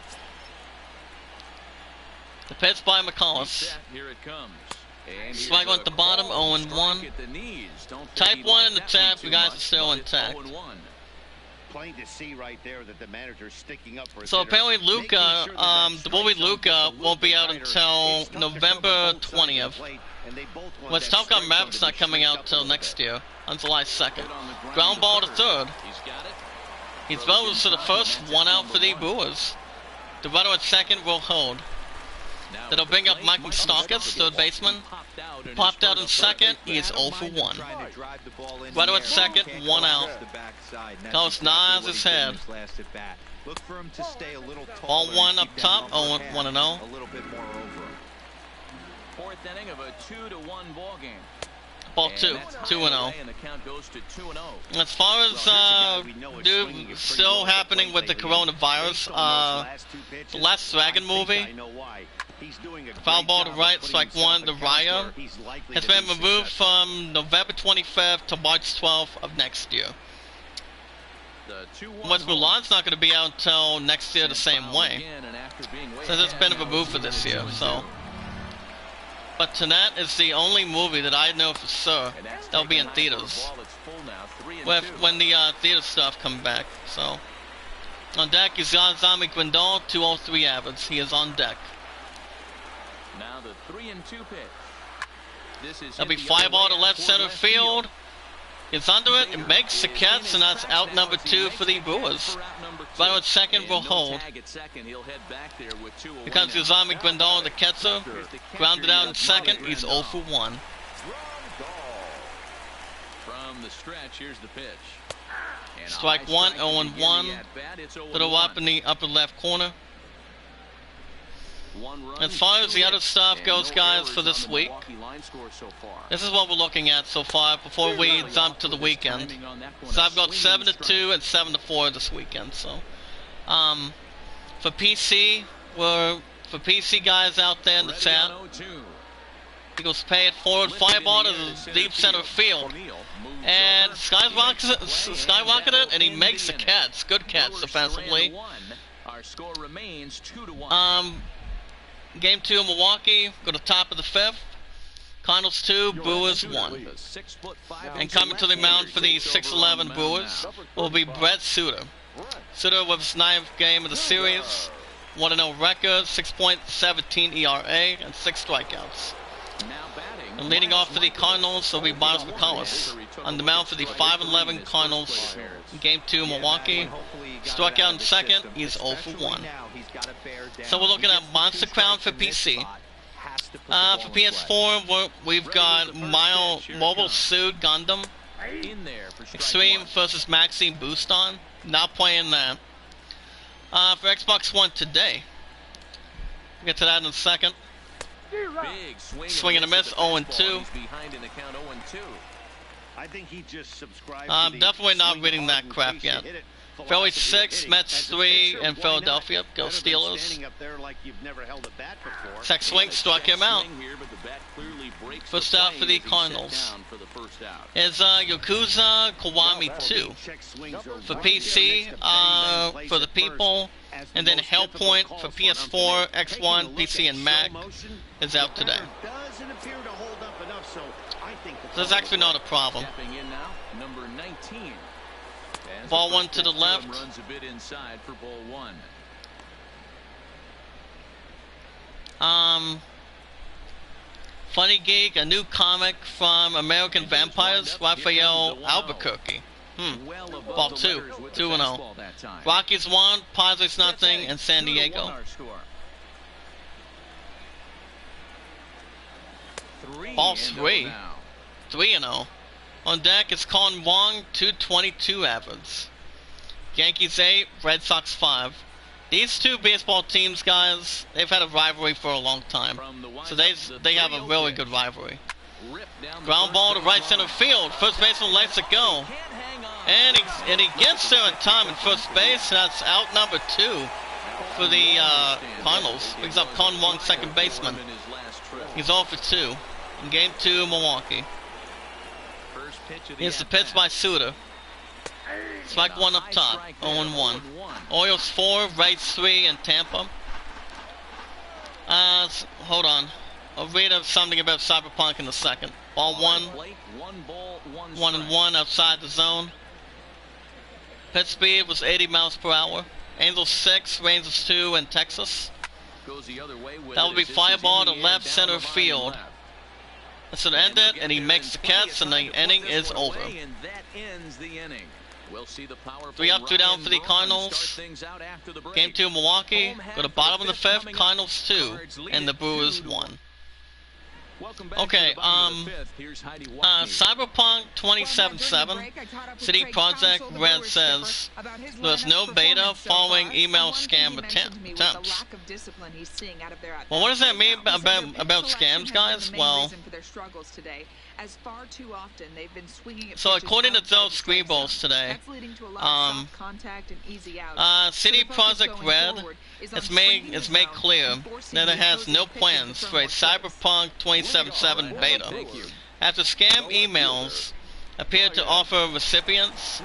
The pitch by McCullough. Strike one at the bottom, 0-1. Type 1 in the chat, you guys are still intact. Plain to see right there that the manager's sticking up for so apparently Luca, the movie Luca won't be out until November 20th. Well, it's Top Gun Maverick's not coming out till next year, on July 2nd. Ground ball to third. He's throws to the first, 1 out for the Brewers. The runner at second will hold. That'll bring up Mike Moustakas, third baseman. Popped out in second, he is 0 for 1. Runner at second, 1 out. Carlos nods his head. Ball 1 up top, 1-0. Fourth inning of a 2-1 ball game. Ball 2, 2-0. As far as still happening with the coronavirus, the Last Dragon movie, foul ball to right, strike 1, the Raya, has been removed from November 25th to March 12th of next year. West Mulan's not going to be out until next year the same way, since it's been removed for this year, so. But Tenet is the only movie that I know for sure that'll be in theaters when the theater stuff comes back. So on deck is Iamacreator, 203 average. He is on deck. Now the 3-2 pitch. That'll be fly ball to left center field. Gets under it and makes the catch, and that's out number 2 for the Brewers. Runner at second will hold. Here comes Iamacreator, the catcher. Grounded out in second. He's 0 for 1. From the stretch, here's the pitch. Strike 1, 0-1. Little up in the upper left corner. As far as the other stuff goes, guys, for this week, this is what we're looking at so far before we jump to the weekend. So I've got 7-2 and 7-4 this weekend. So for PC, for for PC guys out there in the chat, he goes Payitforward, fly ball to the deep center field, and skyrocketed it, and he makes the catch. Good catch defensively. Our score remains 2-1. Game 2 in Milwaukee, go to top of the 5th. Cardinals 2, Brewers 1. And coming to the mound for the 6-11 Brewers will be Brett Suter. Suter with his 9th game of the series, 1-0 record, 6.17 ERA, and 6 strikeouts. And leading off for the Cardinals will be Miles McCullough. On the mound for the 5-11 Cardinals in Game 2 in Milwaukee. Struck out in second, he's 0 for 1. So we're looking at Monster Crown for PC. For PS4, we've got Mobile Suit Gundam Extreme versus Maxine Booston. Not playing that. For Xbox One today, we'll get to that in a second. Swing and a miss, 0-2. I think he just subscribed. I'm definitely not reading that crap yet. Phillies 6, Mets 3, and Philadelphia. Go Steelers. Tech swing struck him out. First out for the Cardinals is Yakuza Kiwami 2 for PC, for the people, and then Hellpoint for PS4, X1, PC, and Mac is out today. So that's actually not a problem. Ball 1 to the left. Runs a bit inside for ball 1. Funny Geek, a new comic from American Vampires, Raphael Albuquerque. Ball 2, 2-0. Rockies 1, Padres nothing, and San Diego. Ball 3, 3-0. On deck is Colin Wong, 222 average. Yankees 8, Red Sox 5. These two baseball teams, guys, they've had a rivalry for a long time. So they have a really good rivalry. Ground ball to right center field. First baseman lets it go. And he gets there in time in first base. That's out number 2 for the Cardinals. Brings up Colin Wong, second baseman. He's 0 for 2 in Game 2 Milwaukee. Here's the pitch by Suter. Strike 1 up top, 0-1. Orioles 4, Rays 3 in Tampa. Hold on. I'll read something about Cyberpunk in a second. Ball 1, 1-1 outside the zone. Pitch speed was 80 miles per hour. Angels 6, Rangers 2 in Texas. That will be fly ball to left center field. That's what ended, and he makes the catch, and the inning is over. 3 up, 2 down for the Cardinals. Game 2 Milwaukee. Go to bottom of the 5th, Cardinals 2, and the Brewers 1. Okay, Cyberpunk 2077, CD Projekt Red says there's no beta following email scam attempts. Well, what does that mean about scams, guys? Well, so according to those screenballs today, CD Projekt Red has made clear that it has no plans for a Cyberpunk 2077 beta, after scam emails appear to offer recipients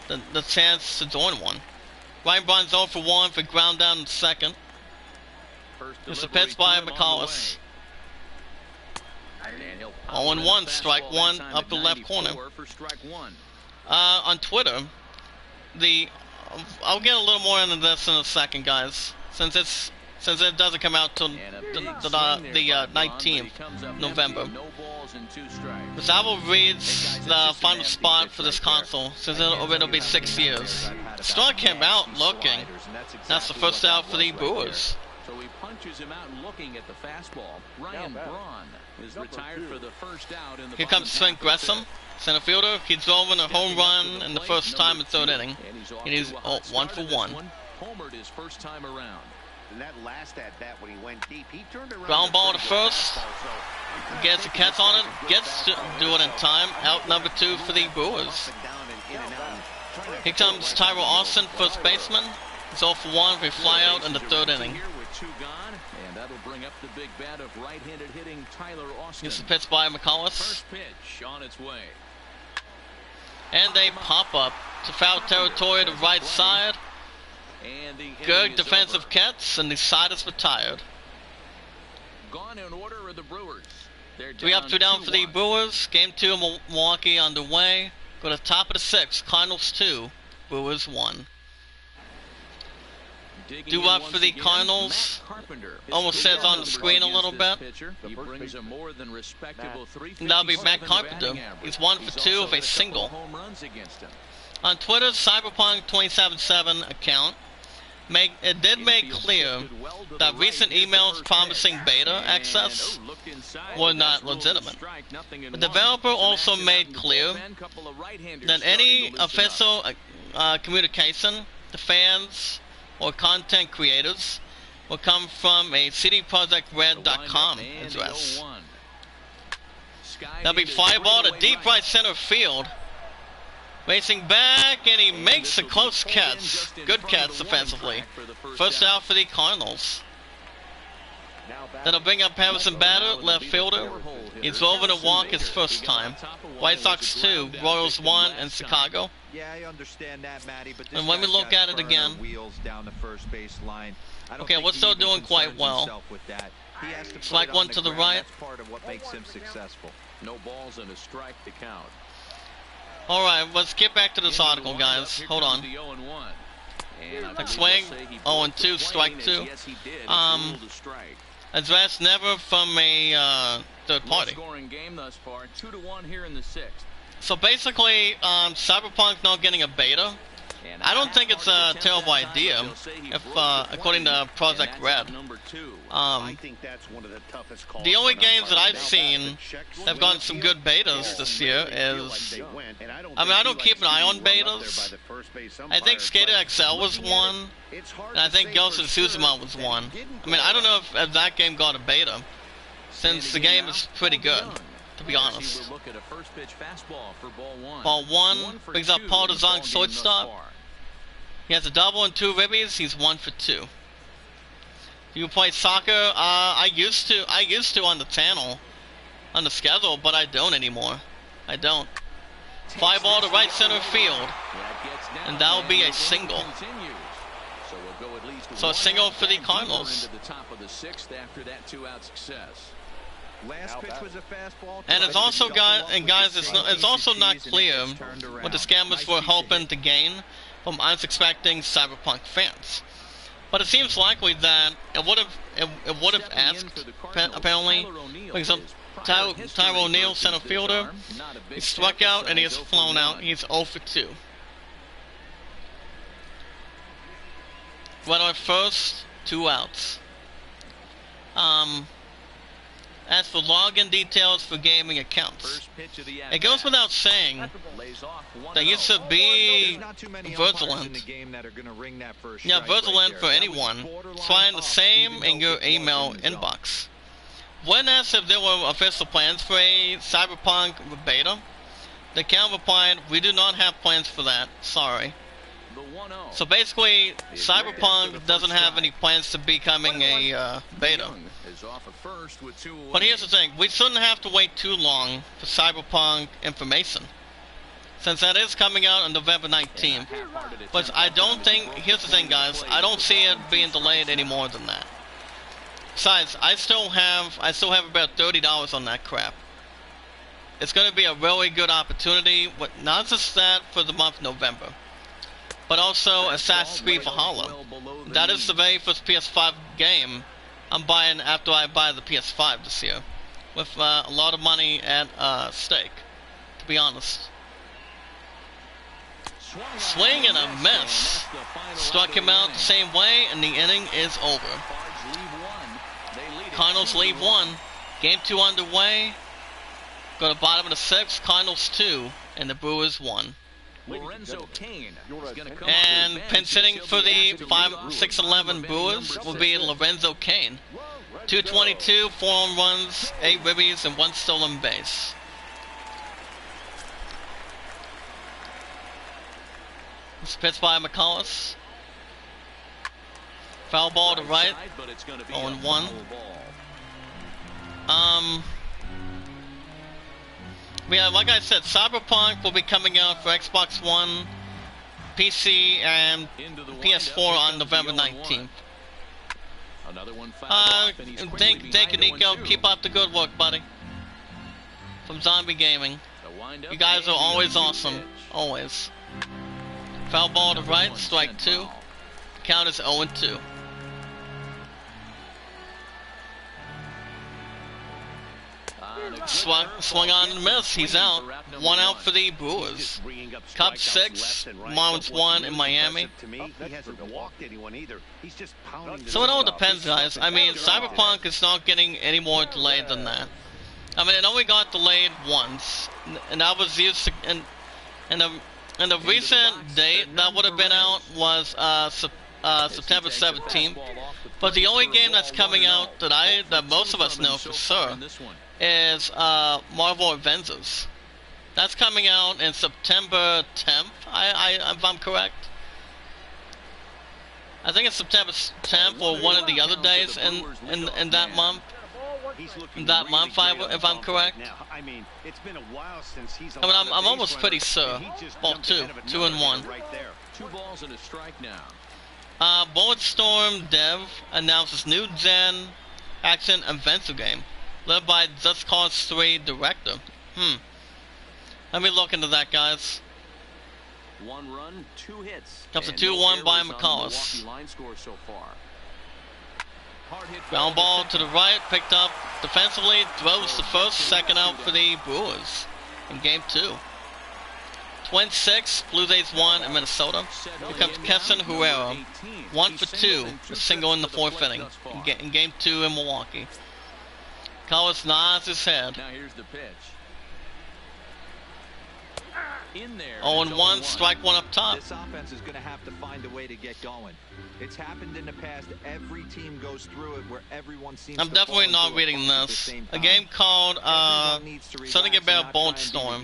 the chance to join one. Ryan Braun's 0 for 1 for ground down in second. It's a pitch by McCullough. 0-1, strike 1, upper left corner. On Twitter, I'll get a little more into this in a second, guys, since it doesn't come out till the 19th November. Zavel reads the final spot for this console, since it'll be 6 years. The star came out looking. That's the first out for the Brewers. So he punches him out looking at the fastball. Ryan Braun is retired for the first out in the Here comes Sven Gresham, center fielder. He drove in a home run in the first time in third inning. And he's 1 for 1. Homered his first time around. And that last at bat when he went deep, he turned around. Ground ball to first. Gets a catch on it. Gets to do it in time. Out number 2 for the Brewers. Here comes Tyrell Austin, first baseman. He's 0 for 1 for a fly out in the third inning. 2 gone, and that'll bring up the big bat of right-handed hitting Tyler Austin. This is pitched by McCullough. First pitch on its way. And they pop up to foul territory to right side. And the Good defensive catch, and the side is retired. Gone in order are the Brewers. They're 3 up, 2 down for the 2-1. Brewers. Game 2 in Milwaukee underway. Go to top of the 6th. Cardinals 2, Brewers 1. Digging Do in up once for the again, Cardinals. Matt Carpenter. Almost says on the screen a little bit. He brings a more than respectable That'll be Matt 357 Carpenter. batting average. He's 1 for He's 2 also with a had couple single. home runs against him. On Twitter's Cyberpunk277 account, it did make clear that recent emails promising beta access were not legitimate. The developer also made clear that any official communication to fans or content creators will come from a cdprojektred.com address. That'll be fly ball to deep right center field. Racing back, and he makes a close catch. Good catch defensively. First out for the Cardinals. That'll bring up Harrison Bader, left fielder. He's over to walk his first time. White Sox 2, Royals 1 in Chicago. Yeah, I understand that, Matty, but this And when we guy's look got at it burner again. wheels down the first base line. I don't Okay, think we're he still even doing quite concerns well. himself with that. He has to Strike put it one on the to the ground. right. That's part of what makes him successful. No balls and a strike to count. Alright, let's get back to this article, guys. Hold on. Next swing, 0-2, strike 2. Address never from a third party. Scoring game thus far, 2-1 here in the 6th. So basically, Cyberpunk not getting a beta. I don't think it's a terrible idea, if according to Project Red. I think that's one of the toughest calls. The only on games that our I've part. seen that have gotten some good betas this year is, I don't keep an eye on betas. I think Skater XL was one, and I think Ghost of Tsushima was one. I mean, I don't know if that game got a beta, since the game is pretty good, to be honest. Ball 1 brings up Paul DeZong shortstop. He has a double and 2 ribbies. He's 1 for 2. You play soccer? I used to on the channel, on the schedule, but I don't anymore. I don't. Fly ball to right center field, and that will be a single. So a single for the Cardinals. Last pitch was a fastball. And it's also guys, it's also not clear what the scammers were hoping to gain from unsuspecting Cyberpunk fans. But it seems likely that it would have asked, apparently, because Tyro O'Neill, center fielder, he struck out and he has flown out. He's 0 for 2. Runner at first, 2 outs. As for login details for gaming accounts, it goes without saying that you should be vigilant. Yeah, vigilant for anyone. Find the same in your email inbox. When asked if there were official plans for a Cyberpunk beta, the account replied, "We do not have plans for that, sorry." So basically, Cyberpunk doesn't have any plans to becoming a beta. But here's the thing, we shouldn't have to wait too long for Cyberpunk information, since that is coming out on November 19th. But I don't think, here's the thing guys, I don't see it being delayed any more than that. Besides, I still have about $30 on that crap. It's going to be a really good opportunity, not just that for the month of November, but also Assassin's Creed Valhalla. That is the very first PS5 game I'm buying after I buy the PS5 this year, with a lot of money at stake, to be honest. Swing and a miss. Struck him out the same way, and the inning is over. Cardinals leave 1. Game 2 underway. Go to bottom of the 6th. Cardinals 2, and the Brewers 1. And pinch hitting for the 5-6-11 Brewers will be Lorenzo Cain. 222, 4 home runs, 8 ribbies, and 1 stolen base. It's pitched by McCullough. Foul ball to right. 0-1. Yeah, like I said, Cyberpunk will be coming out for Xbox One, PC, and PS4 on November 19th. Thank you, Nico. Keep up the good work, buddy. From Zombie Gaming. You guys are always awesome. Always. Foul ball to right, strike 2. Count is 0-2. Swung on and missed. He's out. 1 out for the Brewers. Cubs 6, Marlins 1 in Miami. So it all depends, guys. I mean, Cyberpunk is not getting any more delayed than that. I mean, it only got delayed once, and that was used to, and the recent date that would have been out was September 17th. But the only game that's coming out that most of us know for sure is Marvel Avengers. That's coming out in September 10th, if I'm correct. I think it's September 10th or one of the other days in that month. If I'm correct. I mean, it's been a while since he's I'm almost pretty sure. Ball 2 and 1. 2 balls and a strike now. Bulletstorm Dev announces new gen action adventure game, led by Just Cause 3 director. Let me look into that, guys. 1 run, 2 hits. Comes to 2-1 by McCullis. Ground ball to the right, picked up defensively, throws the first, second out for the Brewers in game 2. Twins 6, Blue Jays 1 in Minnesota. Here comes Keston Herrera, 1 for 2, a single in the 4th inning in game 2 in Milwaukee. Collis nods his head. Now here's the pitch. In there. 0-1, strike 1 up top. This offense is going to have to find a way to get going. It's happened in the past. Every team goes through it where everyone seems I'm definitely not reading this. A game called something about Bulletstorm.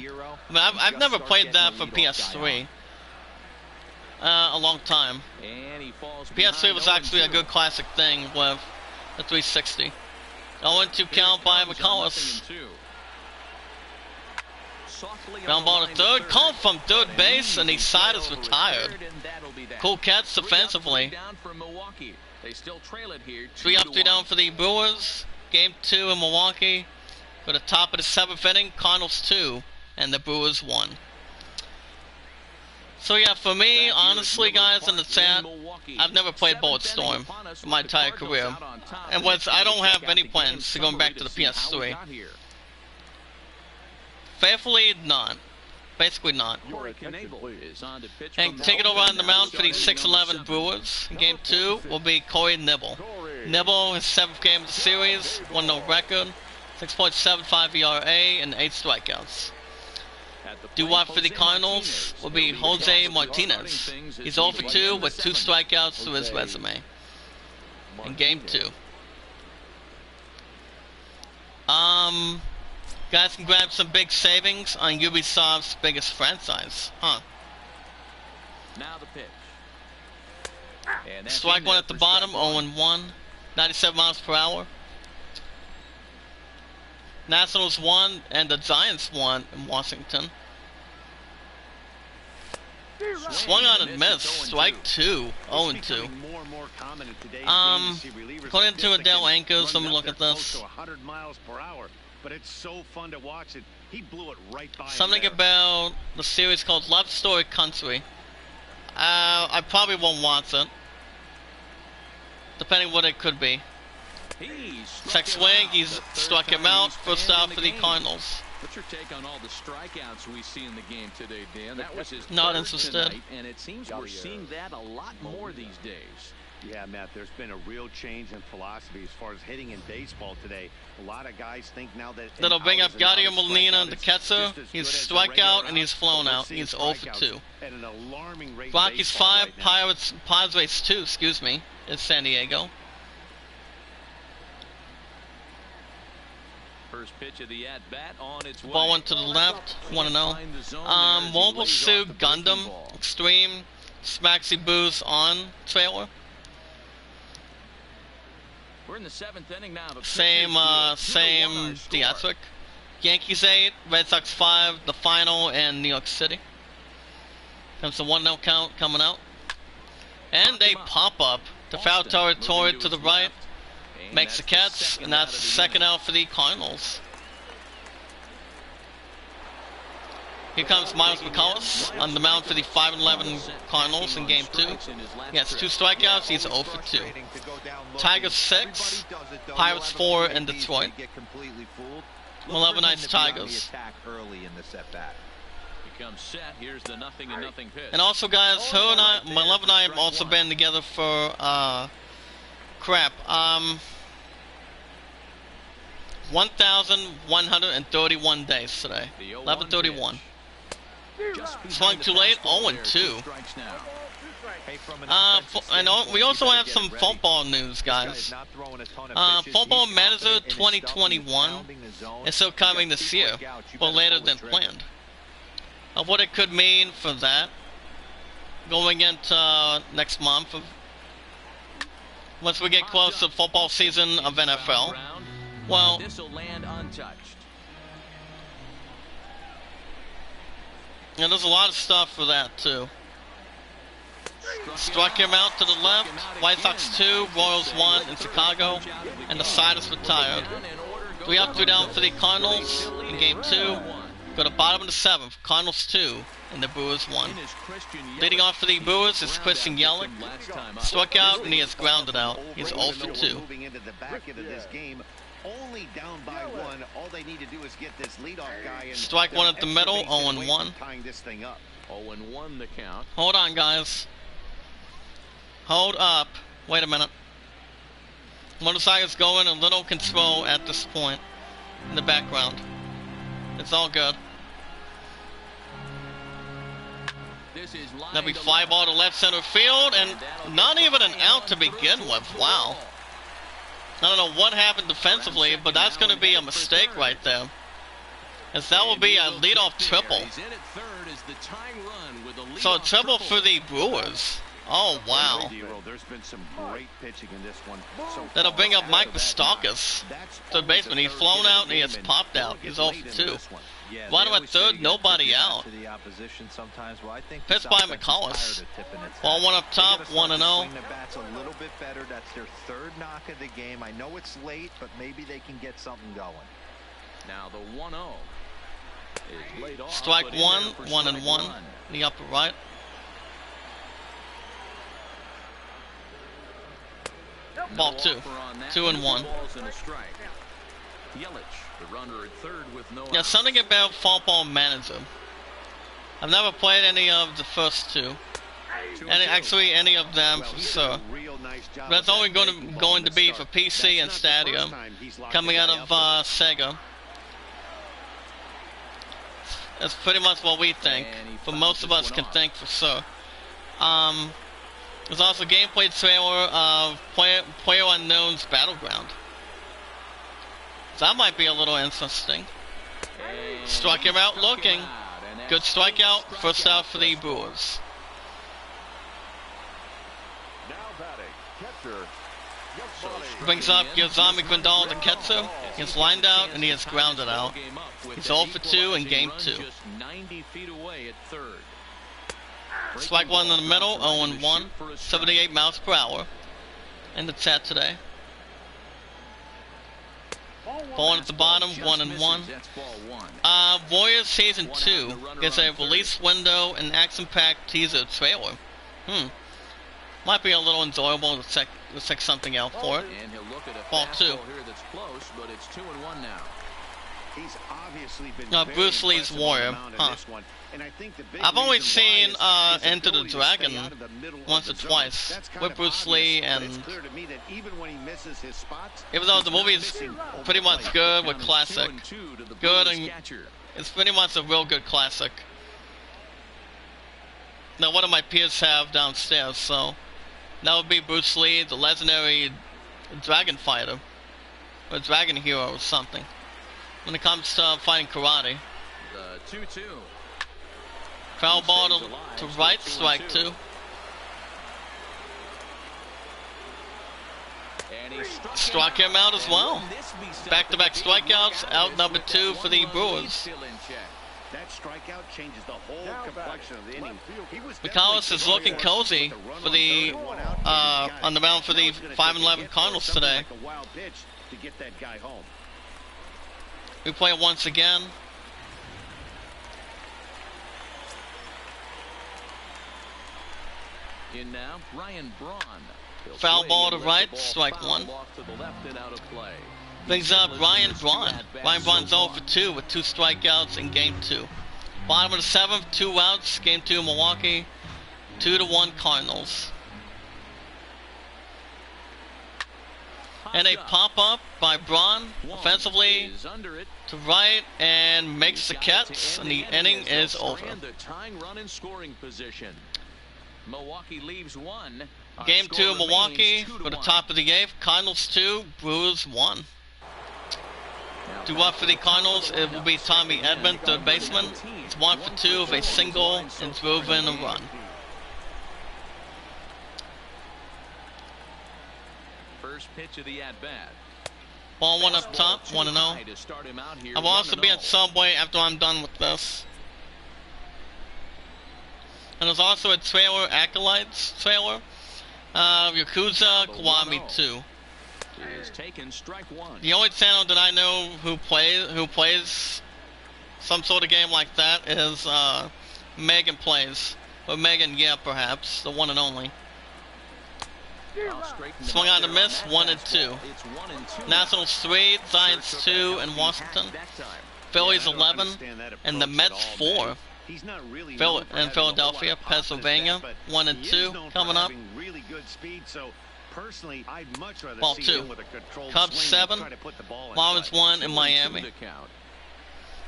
I mean, I've never played that for PS3. A long time. PS3 was actually a good classic thing with the 360. 0-2 count by McCullis. Ground ball to third, called from third base, and the side is retired. Cool catch defensively. 3 up, 3 down for the Brewers. Game 2 in Milwaukee. For the top of the 7th inning, Cardinals 2 and the Brewers 1. So yeah, for me, honestly, guys, in the chat, I've never played Bulletstorm in my entire career, and I don't have any plans to going back to the PS3. Faithfully, not. Basically not. And take it over on the mound for the 6-11 Brewers. In game 2 will be Corey Nibble. Nibble, his 7th game of the series, 1-0 record, 6.75 ERA, and 8 strikeouts. Due-up for the Cardinals will be Jose Martinez. He's 0 for 2 with 2 strikeouts to his resume. In game 2. Guys can grab some big savings on Ubisoft's biggest franchise. Now the pitch. Strike 1 at the bottom, 0-1. 97 miles per hour. Nationals 1 and the Giants 1 in Washington. Swung on and missed. Strike 2, 0-2. According to Adele Anchors, let me look at this. But it's so fun to watch it. He blew it right by something about the series called Love Story Country. I probably won't watch it, depending what it could be. Check swing, he's struck him out. First out for the Cardinals. What's your take on all the strikeouts we see in the game today, Dan? That was his not interested. Tonight, and it seems we're seeing that a lot more these days. Yeah, Matt, there's been a real change in philosophy as far as hitting in baseball today. A lot of guys think now that... That'll bring up Gaudio Molina, the catcher. He's strikeout and he's flown out. He's 0 for 2. Rockies 5, Padres 2, excuse me, in San Diego. First pitch of the at-bat on its way. Ball went to the left, 1-0. Mobile Suit Gundam Extreme Smaxy Boost on trailer. We're in the 7th inning now. Same theatric. Yankees 8, Red Sox 5, the final, and New York City. Comes the 1-0 count coming out. And they pop up to foul territory to the right. Makes the catch, and that's the second out for the Cardinals. Here comes Miles McCullough on the mound for the 5-11 Cardinals in Game 2. He has 2 strikeouts, he's 0 for 2. Tigers 6, Pirates 4 in Detroit. 11 nice Tigers. And also, guys, her and I, my love and I have also been together for, 1,131 days today. 11:31. Swung too late, 0-2. We also have some football news, guys. Football Manager 2021 is still coming this year, but later than planned. What it could mean for that going into next month, once we get close to football season of NFL. Well, yeah, there's a lot of stuff for that too. Struck him out to the left. White Sox 2, Royals 1 in Chicago, and the side is retired. 3 up, 3 down for the Cardinals in Game 2. Go to bottom of the 7th. Cardinals 2 and the Brewers 1. Leading off for the Brewers is Christian Yelich. Struck out and he is grounded out. He's 0 for 2. Only down by 1. All they need to do is get this leadoff guy and strike 1 at the middle, 0-1. 0-1 the count. Hold on, guys. Hold up. Wait a minute. Motorcycle's going a little control at this point in the background. It's all good. That'll be fly ball to left center field, and not even an out to begin with. Wow. I don't know what happened defensively, but that's going to be a mistake right there. As that will be a leadoff triple. So a triple for the Brewers. Oh, wow. That'll bring up Mike Moustakas, third baseman. He's flown out and he has popped out. He's 0 for 2. Bottom at third, nobody out. Pitched by McCullough. Ball 1 up top, 1-0. A little bit better. That's their 3rd knock of the game. I know it's late, but maybe they can get something going. Now the 1-0 is laid off. Strike 1, 1-1 in the upper right. Ball 2, 2-1. Yeah, something about Football Manager. I've never played any of the first 2. Actually, any of them for sure. But that's only going to be for PC and Stadia, coming out of Sega. That's pretty much what we think, but most of us can think for sure. There's also a gameplay trailer of Player Unknown's Battleground. So that might be a little interesting. Struck him out looking. Good strikeout. First out for the Brewers. Brings up Yozami Grandal, the catcher. He's lined out and he is grounded out. He's 0 for 2 in Game 2. Strike 1 in the middle, 0-1. 78 miles per hour in the chat today. Ball at the bottom, 1-1. Warriors Season 2 is a release window and action-packed teaser trailer. Might be a little enjoyable to check something out for it. Ball 2. He's obviously been Bruce Lee's Warrior. I've only seen Enter the Dragon once or twice with Bruce Lee, and even though the movie is pretty much good with classic, good, and it's pretty much a real good classic. Now one of my peers have downstairs, so that would be Bruce Lee, the legendary dragon fighter, or dragon hero or something, when it comes to fighting karate. The 2-2. Foul ball to right, strike 2. struck him out as well. Back-to-back strikeouts, out number 2 for the Brewers. That strikeout changes the whole complexion of the inning. McCollis is looking cozy for the on the mound for the 5-11 Cardinals today. We play once again. In now, Ryan Braun. Foul ball to right, strike 1. Brings up Ryan Braun. Ryan Braun's 0 for 2 with 2 strikeouts in Game 2. Bottom of the 7th, 2 outs. Game 2, Milwaukee. 2-1 Cardinals. And a pop-up by Braun offensively to right and makes the catch, and the inning is over. Milwaukee leaves 1. Game 2, Milwaukee for the top of the 8th. Cardinals 2, Brewers 1. To up for the Cardinals, it will be Tommy Edman, third baseman. It's 1 for 2 with a single and drove in a run. First pitch of the at-bat. Ball 1 up top, 1-0. I will also be at Subway after I'm done with this. And there's also a trailer, Acolytes trailer. Yakuza Kiwami 2. Is taken, strike 1. The only channel that I know who plays some sort of game like that is Megan Plays. Or Megan, yeah, perhaps. The one and only. Swung on to miss, 1 and 2. Nationals 3, Giants 2, and Washington. Phillies 11, and the Mets 4. In Philadelphia, Pennsylvania, 1 and 2 coming up. Ball 2. Cubs 7, Marlins 1 in Miami.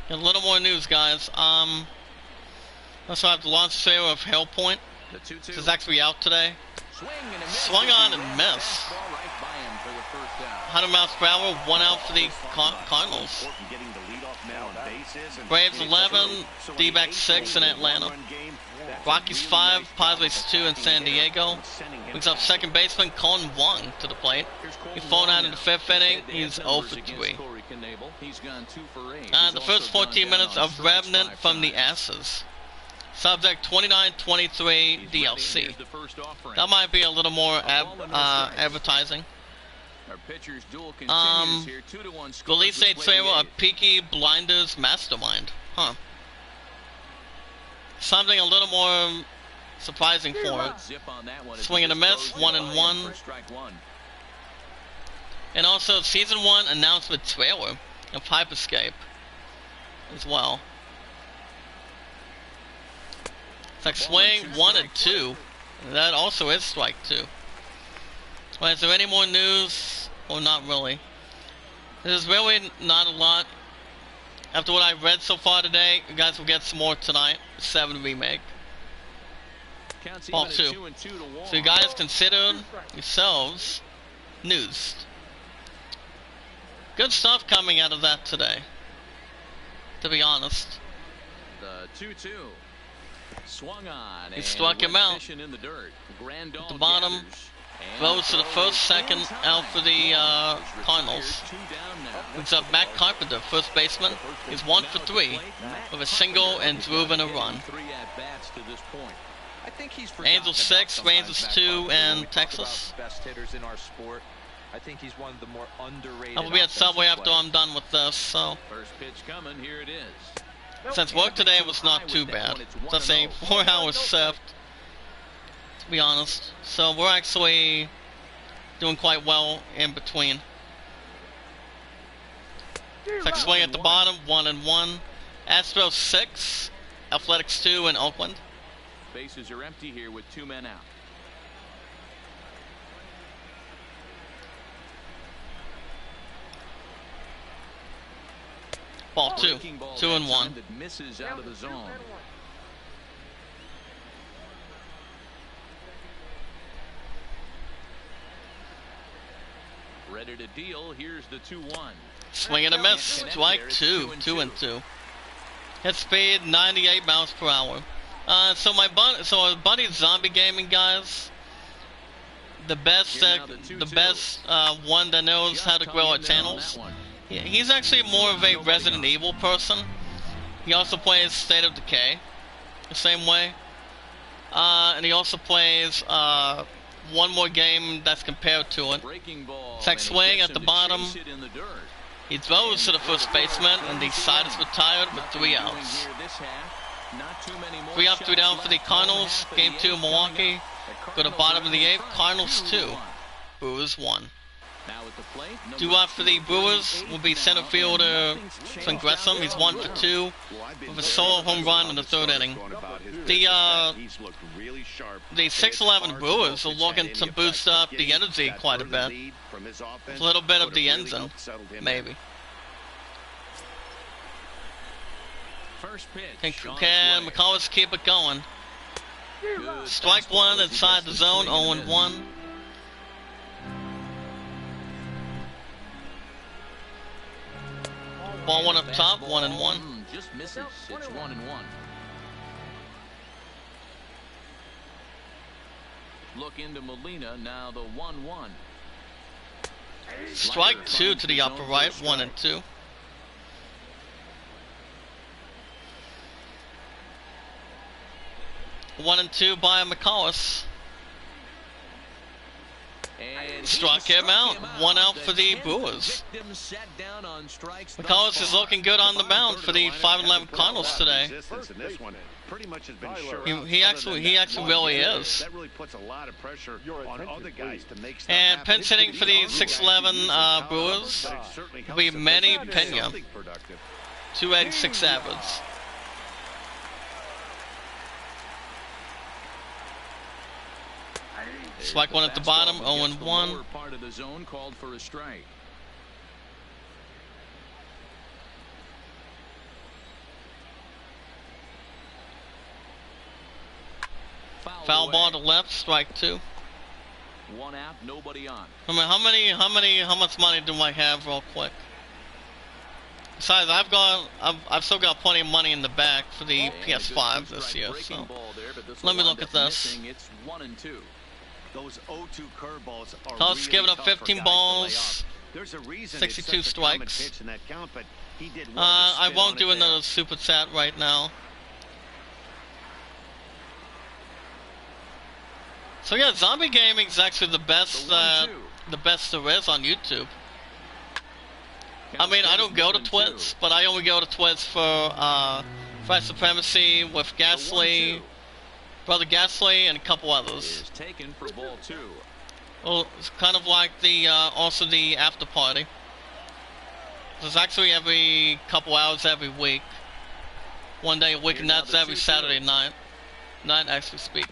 And a little more news, guys. Also, I have the launch trailer of Hale Point. This is actually out today. Swung on and missed. 100 miles per hour, 1 out for the Cardinals. Braves 11, D-backs 6 in Atlanta. Rockies 5, Padres 2 in San Diego. Brings up second baseman Colin Wong to the plate. He's flown out in the 5th inning. He's 0 for 3. The first 14 minutes of Revenant from the Asses. Subject 29-23 DLC. That might be a little more advertising. Release a trailer of Peaky Blinders Mastermind. Huh. Something a little more surprising for it. Swing and a miss, 1 and 1. And also Season 1 announcement trailer of Hype Escape as well. It's like swing 1 and 2. That also is strike 2. Well, is there any more news? Or not really? There's really not a lot. After what I've read so far today, you guys will get some more tonight. 7 remake. Ball 2. So you guys consider yourselves news. Good stuff coming out of that today, to be honest. The 2-2. Swung on. He struck him out. In the dirt. At the bottom. Throws to the first, second out for the Cardinals. Brings up Matt Carpenter, first baseman. He's 1 for 3 with a single and drove in a run. Angels 6, Rangers 2, and Texas. Best hitters in our sport. I think he's one of the more underrated. I will be at Subway after I'm done with this, so. First pitch coming, here it is. Since work today was not too bad. Just a 4-hour shift, to be honest. So we're actually doing quite well in between. It's like swing at the bottom, 1 and 1. Astros 6, Athletics 2 in Oakland. Bases are empty here with 2 men out. Ball 2, 2 and 1. That misses out of the zone. Ready to deal. Here's the 2-1. Swing and a miss. Strike 2, 2 and 2. Hit speed 98 miles per hour. So our buddy Zombie Gaming, guys, the best one that knows how to grow our channels. He's actually more of a Resident Evil person. He also plays State of Decay the same way. And he also plays one more game that's compared to it. It's like swing at the bottom. He throws to the first baseman, and the side is retired with 3 outs. 3 up, 3 down for the Cardinals. Game 2, Milwaukee. Go to bottom of the 8th. Cardinals 2, Brewers 1. 2 up for the Brewers will be center fielder Van Gressem. He's 1 for 2 with a solo home run in the 3rd inning. The 6-11 Brewers are looking to boost up the energy quite a bit. A little bit of the engine, maybe. Can McCullers keep it going? Strike 1 inside the zone, 0-1. Ball 1 up top, 1-1. Just misses. It's 1-1. Look into Molina, now the 1-1. Strike 2 to the upper right, 1-2. One and 2 by McCullers. Struck him out. 1 out for the Brewers. McCullers is looking good on the mound for the 5-11 Cardinals today. He actually really is. And pinch hitting for the 6-11 Brewers will be Manny Pena. 286 average. Strike 1 at the bottom, 0-1. Part of the zone called for a strike. Foul ball to left, strike 2. 1 out, nobody on. I mean, how much money do I have, real quick? Besides, I've still got plenty of money in the back for the PS5 this year. So let me look at this. It's 1-2. Those 0-2 curveballs are Cubs giving up 15 balls, There's a reason 62 strikes. In that count, but he did I won't do another super chat right now. So yeah, zombie gaming is actually the best there is on YouTube. I mean, I don't go to Twitch, but I only go to Twitch for Fight Supremacy with Gasly, Brother Gasly, and a couple others. Taken for ball 2. Well, it's kind of like the also the after party. There's actually every couple hours every week. One day a week, and that's every Saturday night. Not actually speak.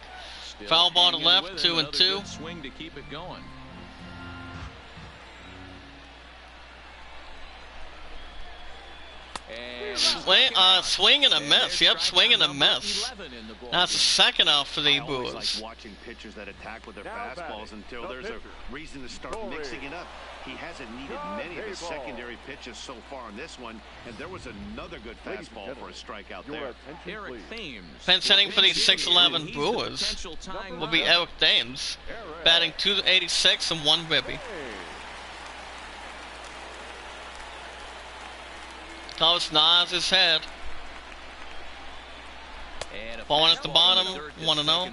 Foul ball to left, 2-2. Swing to keep it going. Swing and a miss. Yep, swing and a miss. That's the second out for the Brewers. Like watching pitchers that attack with their fastballs until there's a reason to start mixing it up. He hasn't needed many of his secondary pitches so far in this one, and there was another good fastball for a strikeout there. Eric Thames. Pinch hitting for the 6-11 Brewers will be Eric Thames, batting 286 and 1 ribby. Carlos nods his head. Ball at the bottom, 1-0.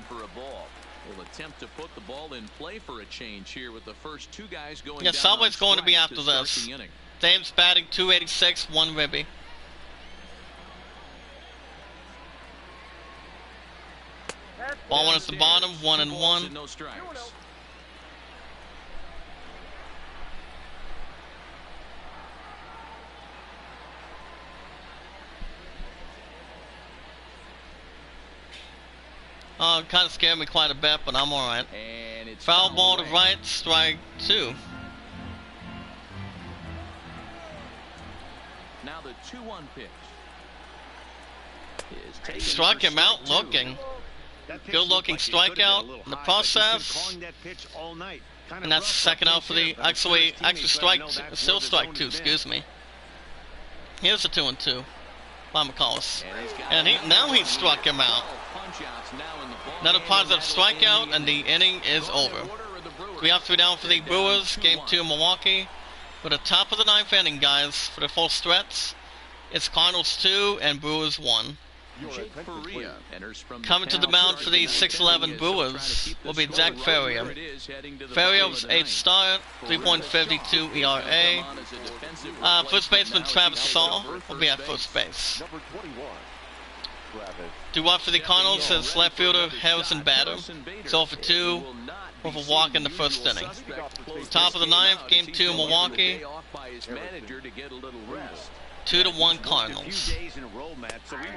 Will attempt to put the ball in play for a change here with the first 2 guys going. Yeah, Subway's going to be after this. Thames batting 286, 1 ribby. Ball at the bottom, 1-1. No strikes. Kind of scared me quite a bit, but I'm alright. Foul ball to right, strike 2. Now the 2-1 pitch. Struck him out looking. Good looking strikeout in the process. And that's the second out for the, actually still strike 2, excuse me. Here's the 2-2 by McCullers. And now he struck him out. Another positive strikeout, and the inning is over. 3 up, 3 down for the Brewers. Game 2 Milwaukee. For the top of the 9th inning, guys, for the full stretch, it's Cardinals 2 and Brewers 1. Coming to the mound for the 6-11 Brewers will be Zach Ferrier. Ferrier's 8th start, 3.52 ERA. First baseman Travis Saul will be at first base. To watch for the Cardinals is left fielder Harrison Bader. It's 0 for 2 with a walk in the first inning. Top of the 9th, Game 2 Milwaukee. 2-1 Cardinals.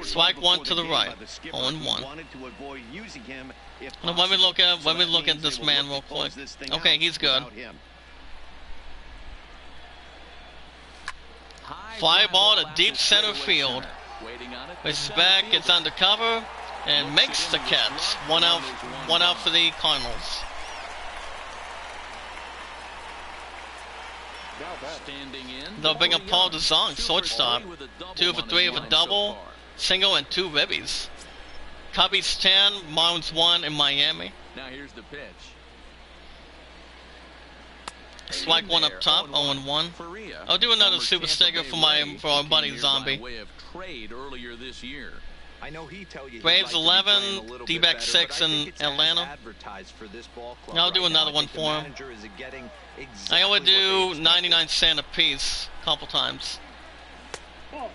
Strike 1 to the right. 0-1. Now let me look at this man real quick. Okay, he's good. Fly ball to deep center field. Races back, gets under cover, and makes the catch. One out for the Cardinals. They'll bring up Paul DeZong, shortstop. 2 for 3 with a double, single, and 2 ribbies. Cubbies 10, Marlins 1 in Miami. Now here's the pitch. Strike 1 up top, 0-1. I'll do another super sticker for our buddy Zombie. Braves 11, D-back 6 in Atlanta. I'll do another one for him. I only do 99 cents a piece, a couple times.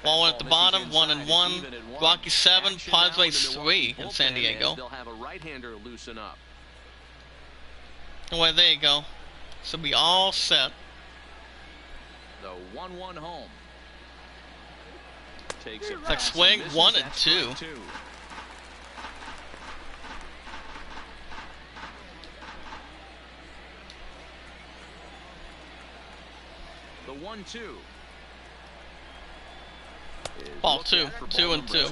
Ball 1 at the bottom, 1-1. Rocky 7, Padres 3 in San Diego. Well, there you go. So be all set. The 1-1 home. Takes it. Like swing 1 and 2. The 1-2. Ball 2, 2 and 2.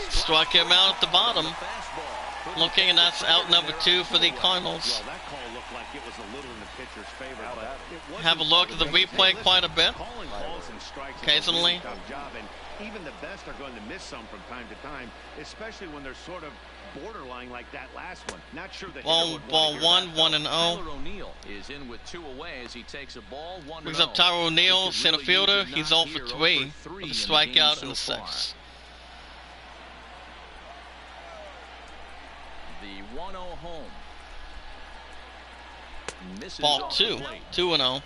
Struck him out at the bottom. Looking, and that's out number 2 for the Cardinals. Have a look at the replay quite a bit. Occasionally. Even the best are going to miss some from time to time, especially when they're sort of borderline like that last one. Not sure that ball 1, 1-0. Is in with 2 away as he takes a ball 1-0. Brings up Tyler O'Neill, center fielder. He's 0 for 3 with a strikeout in the 6th. The 1-0 home. Ball 2, 2-0.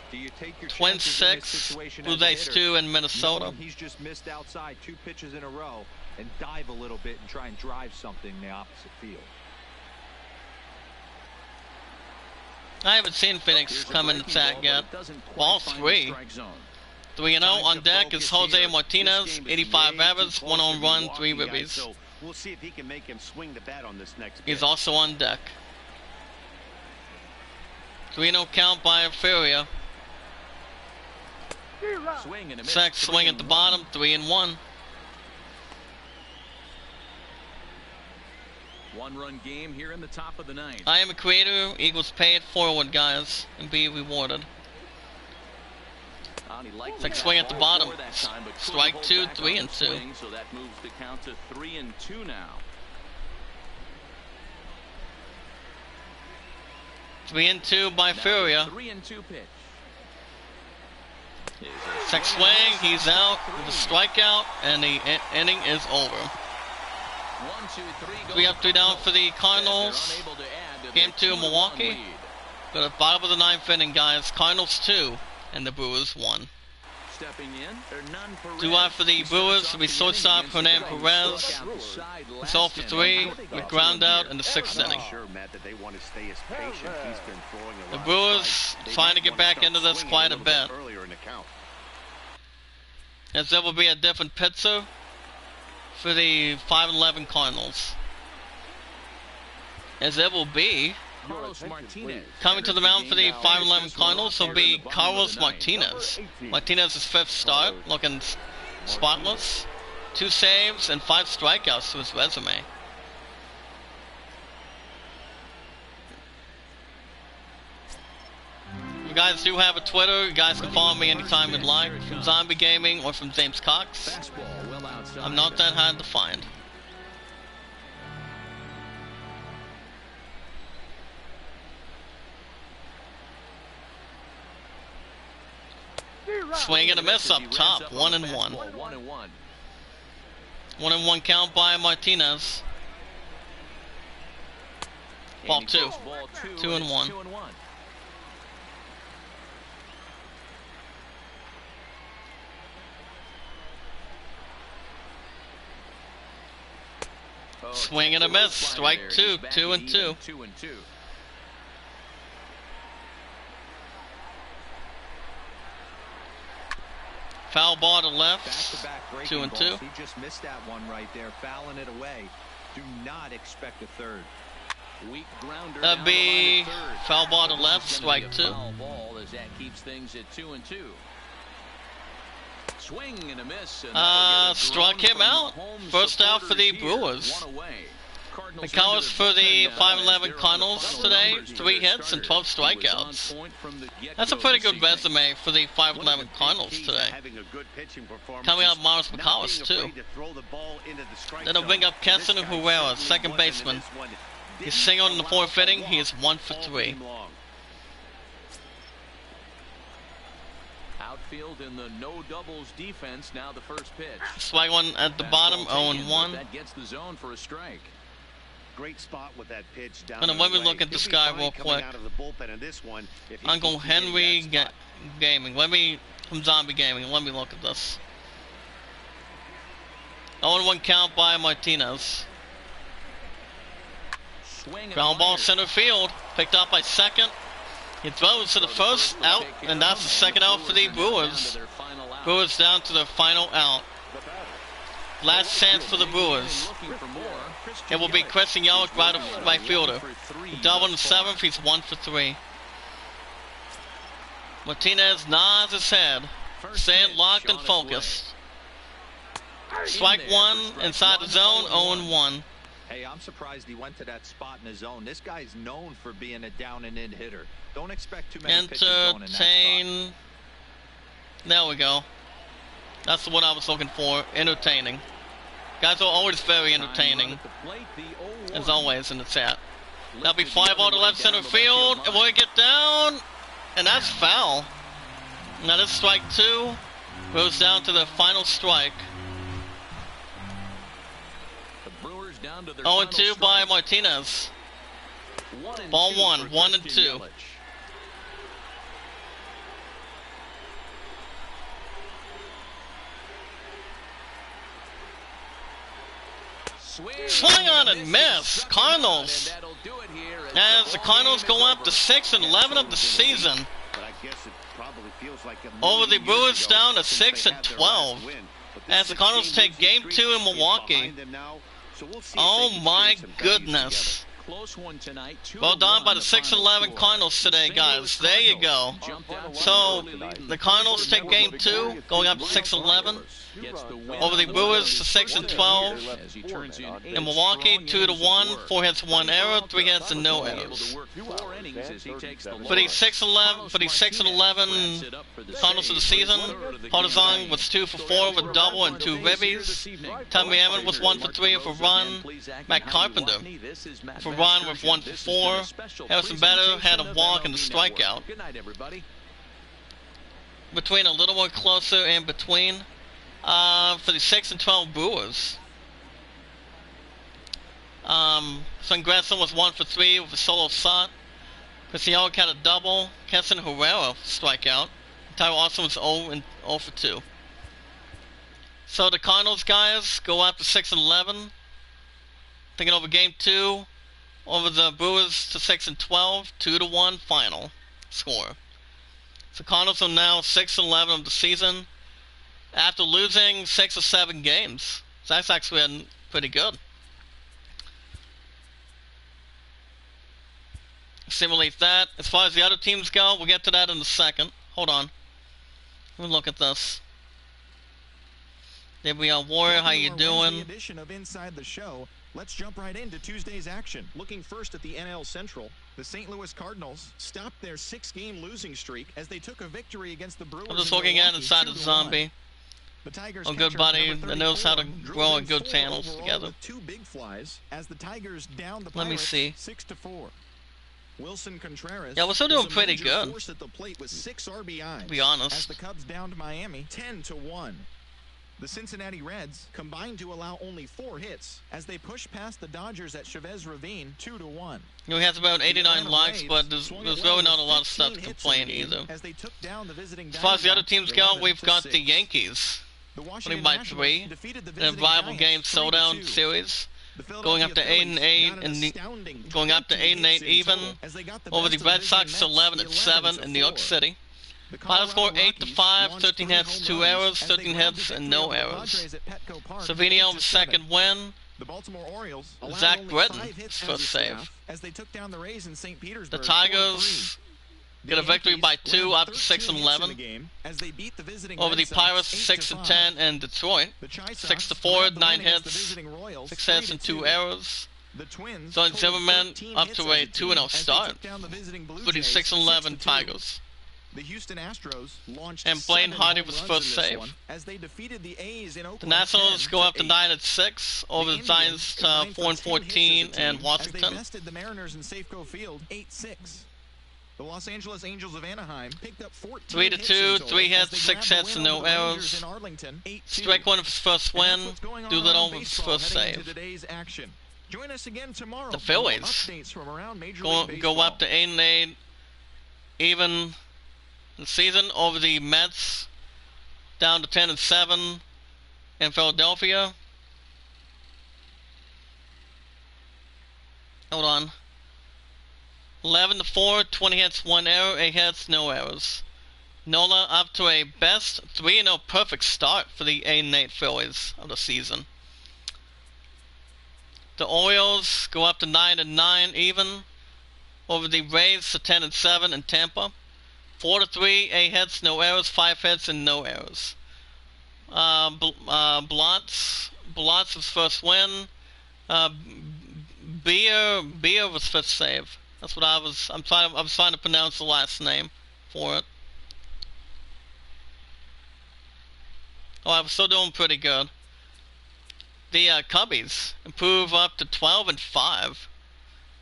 Twins 6, Blue Jays 2 in Minnesota. He's just missed outside 2 pitches in a row and dive a little bit and try and drive something in the opposite field. I haven't seen Phoenix come in the attack yet. Ball 3. 3-0 on deck is Jose Martinez, 85 average, 1 home run, 3 ribbies. We'll see if he can make him swing the bat on this next pitch. He's also on deck. 3-0 count by Ferrier. Second swing at the bottom, 3-1. 1-run game here in the top of the 9th. Iamacreator, Eagles pay it forward, guys, and be rewarded. Second swing at the bottom. Strike 2, 3-2. So that moves the count to 3-2 now. 3-2 by Ferrier. 3-2 pitch. Second swing, he's out with a strikeout, and the inning is over. 3 up, 3 down for the Cardinals. Game 2 Milwaukee. Go to the bottom of the 9th inning, guys. Cardinals 2 and the Brewers 1. Stepping in, 2 out for the Brewers will be shortstop Hernan Perez. He's 0 for 3 with ground out in the 6th inning. The Brewers trying to get back into this quite a bit, as there will be a different pitcher for the 5-11 Cardinals. As there will be coming to the mound for the 5-11 Cardinals will be Carlos Martinez. Martinez's 5th start, looking spotless. 2 saves and 5 strikeouts to his resume. We guys do have a Twitter. You guys can follow me anytime you'd like. From Zombie Gaming or from James Cox. Fastball well outside. I'm not that hard to find. Swing and a miss up top. 1-1. 1-1. 1-1 count by Martinez. Ball 2. 2-1. 2-1. Swing and a miss. Strike 2. 2-2. 2-2. Foul ball to left. Back-to-back breaking 2-2. balls. He just missed that one right there, fouling it away. Do not expect a third. Weak grounder. That'd be foul ball to left. Strike 2. Foul ball as that keeps things at 2-2. Swing and a miss. And struck him out. First out for the Brewers. The Cardinals for the 5-11 Cardinals today. 3 hits and 12 strikeouts. That's a pretty good resume for the 5-11 Cardinals today. Coming out Miles McCollum too. Then they'll bring up Keston Herrera, second baseman. He's singled in the 4th inning. He is 1 for 3. Outfield in the no doubles defense. Now the first pitch. Strike 1 at the bottom. 0-1. That gets the zone for a strike. Great spot with that pitch down. And then let me look at this guy real quick. Uncle Henry Gaming. From Zombie Gaming. Let me look at this. 0-1 count by Martinez. Ground ball center field. Picked up by second. He throws to the first out, and that's the second out for the Brewers. Brewers down to their final out. Last chance for the Brewers. It will be Christian Yelich, right fielder. Double in the 7th, he's 1 for 3. Martinez nods his head, staying locked and focused. Strike 1 inside the zone, 0-1. Hey, I'm surprised he went to that spot in his zone. This guy's known for being a down and in hitter. Don't expect too many pitches going in that spot. There we go. That's what I was looking for. Entertaining. Guys are always very entertaining. As always in the chat. That'll be 5 out to left center field. And we'll get down. And that's foul. Now this strike 2 goes down to the final strike. 0-2 by Martinez. Ball 1, 1-2. Swing on and miss. Cardinals. As the Cardinals go up to 6-11 of the season. Over the Brewers down to 6-12. As the Cardinals take Game 2 in Milwaukee. Oh my goodness. Well done by the 6-11 Cardinals today, guys. There you go. So, the Cardinals take Game 2, going up to 6-11. Over the Brewers to 6-12. In Milwaukee, 2-1, 4 hits, 1 error, 3 hits, and no errors. For the 6-11 Cardinals of the season, Partizan was 2 for 4 with a double and 2 ribbies. Tommy Emmett was 1 for 3 with a run. Matt Carpenter for run with 1 for 4. Harrison Better had a walk and a strikeout. Between a little more closer in between. For the 6-12 Brewers. Son Gresson was 1 for 3 with a solo shot. Christian Yelich had a double. Keston Herrera strikeout. Tyler Austin was 0 for 2. So the Cardinals guys go up to 6-11. Thinking over Game 2. Over the Brewers to 6-12. 2-1 final score. So Cardinals are now 6-11 of the season. After losing 6 or 7 games. So that's actually pretty good. Simulate that. As far as the other teams go, we'll get to that in a second. Hold on. Let me look at this. There we are, Warrior. How you doing? Edition of Inside the Show. Let's jump right into Tuesday's action. Looking first at the NL Central, the St. Louis Cardinals stopped their 6-game losing streak as they took a victory against the Brewers. I'm just looking at inside the zombie. The Tigers A good buddy that knows how to grow a good channels together. With 2 big flies as the Tigers down the Pirates. Let me see. 6-4. Wilson Contreras. Yeah, we're still doing pretty good. Force at the plate with 6 RBIs. To be honest. As the Cubs downed Miami 10-1. The Cincinnati Reds combined to allow only 4 hits as they pushed past the Dodgers at Chavez Ravine 2-1. He has about 89 likes, but there's really not a lot of stuff to complain either. As they took down the visiting as far as the other teams go, we've got 11-6. the Yankees winning by 3 in a rival game showdown series, going up to 8-8 and going up to 8-8 even over the Red Sox 11-7 in New York City. Final score 8-5, 13 hits, 2 errors, 13 hits, and no errors. Savinio second win. The Baltimore Orioles Zach Britton first save. As they took down the Rays in St. Petersburg. The Tigers get a victory by 2 up to 6-11 over the Pirates 6-10 and Detroit 6-4, 9 hits, 6 hits and 2 errors. John Zimmerman up to a 2-0 start for the 6-11 Tigers. The Houston Astros launched and Blaine Hardy was first save. As they defeated the A's in Oakland. The Nationals go up to 9-6 over the Giants to 4-14 and Washington. As they bested the Mariners in Safeco Field 8-6. The Los Angeles Angels of Anaheim picked up 14 3-2, 3 hits, 6 hits, and no errors. Strickland with his first win. Doolittle with his first save. Join us again tomorrow. The Phillies go up to 8-8 even the season over the Mets down to 10-7 in Philadelphia. Hold on. 11-4, 20 hits, 1 error, 8 hits, no errors. Nola up to a best 3-0 perfect start for the 8-8 Phillies of the season. The Orioles go up to 9-9 even over the Rays to 10-7 in Tampa. 4-3, 8 hits, no errors, 5 hits, and no errors. Blotz was first win. Beer was fifth save. That's what I was trying to pronounce the last name for it. Oh, I was still doing pretty good. The Cubbies improve up to 12-5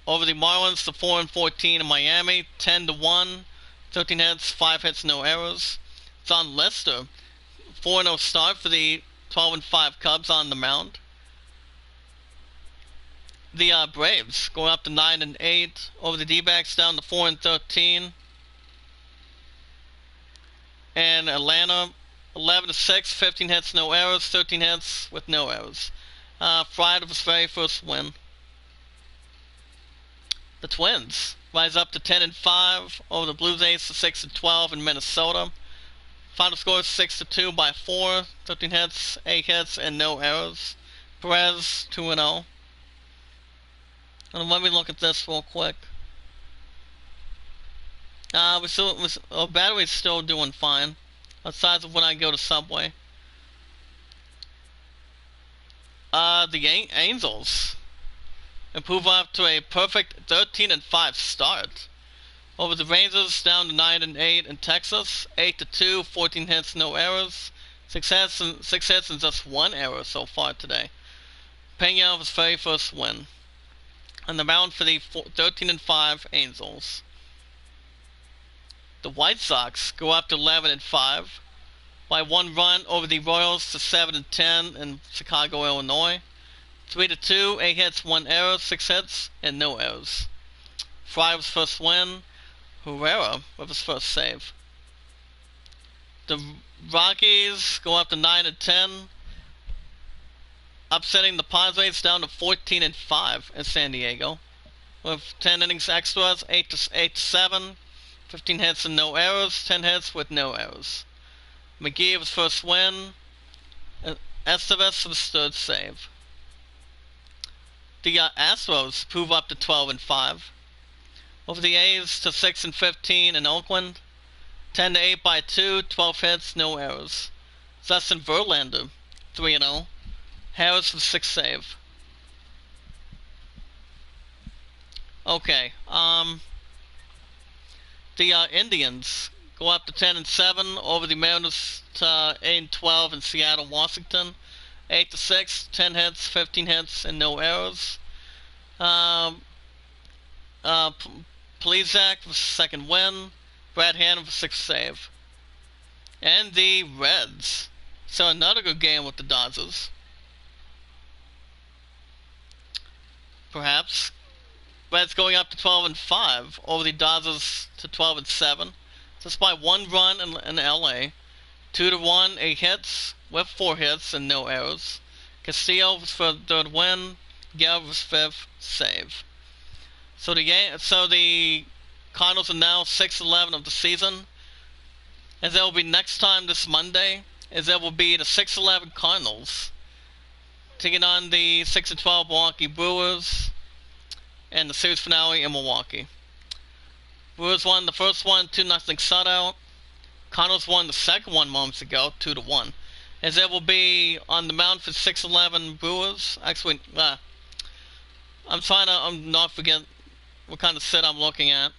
over the Marlins to 4-14 in Miami, 10-1. 13 hits, 5 hits, no errors. John Lester, 4-0 start for the 12-5 Cubs on the mound. The Braves going up to 9-8 over the D-backs down to 4-13. And Atlanta, 11-6, 15 hits, no errors, 13 hits with no errors. Fried of his very first win. The Twins rise up to 10-5 over the Blue Jays to 6-12 in Minnesota. Final score is 6-2 by 4, 13 hits, 8 hits, and no errors. Perez 2-0. And let me look at this real quick. Our battery's still doing fine, aside of when I go to Subway. The Angels improve up to a perfect 13-5 start over the Rangers down to 9-8 in Texas. 8-2, 14 hits, no errors. 6 hits and just 1 error so far today. Pena his very first win on the mound for the 13-5 Angels. The White Sox go up to 11-5 by 1 run over the Royals to 7-10 in Chicago, Illinois. 3-2, 8 hits, 1 error, 6 hits, and no errors. Fry was first win. Herrera with his first save. The Rockies go up to 9-10, upsetting the Padres down to 14-5 in San Diego, with 10 innings extras, 8-7, 15 hits and no errors, 10 hits with no errors. McGee was first win. Estevez was third save. The Astros prove up to 12-5 over the A's to 6-15 in Oakland. 10-8 by 2, 12 hits, no errors. Justin Verlander 3-0. Harris with 6 save. Okay. The Indians go up to 10-7 over the Mariners to 8-12 in Seattle, Washington. 8-6, 10 hits, 15 hits, and no errors. Plesac for second win. Brad Hand for sixth save. And the Reds. So another good game with the Dodgers. Perhaps. Reds going up to 12-5 over the Dodgers to 12-7. Just by 1 run in LA. 2-1, 8 hits with 4 hits and no errors. Castillo was for the third win. Guerra was fifth save. So the Cardinals are now 6-11 of the season. As there will be next time this Monday, as there will be the 6-11 Cardinals taking on the 6-12 Milwaukee Brewers and the series finale in Milwaukee. Brewers won the first one 2-0 shutout. Cardinals won the second one moments ago 2-1. As there will be on the mound for 6-11 Brewers. Actually, I'm not forget what kind of set I'm looking at.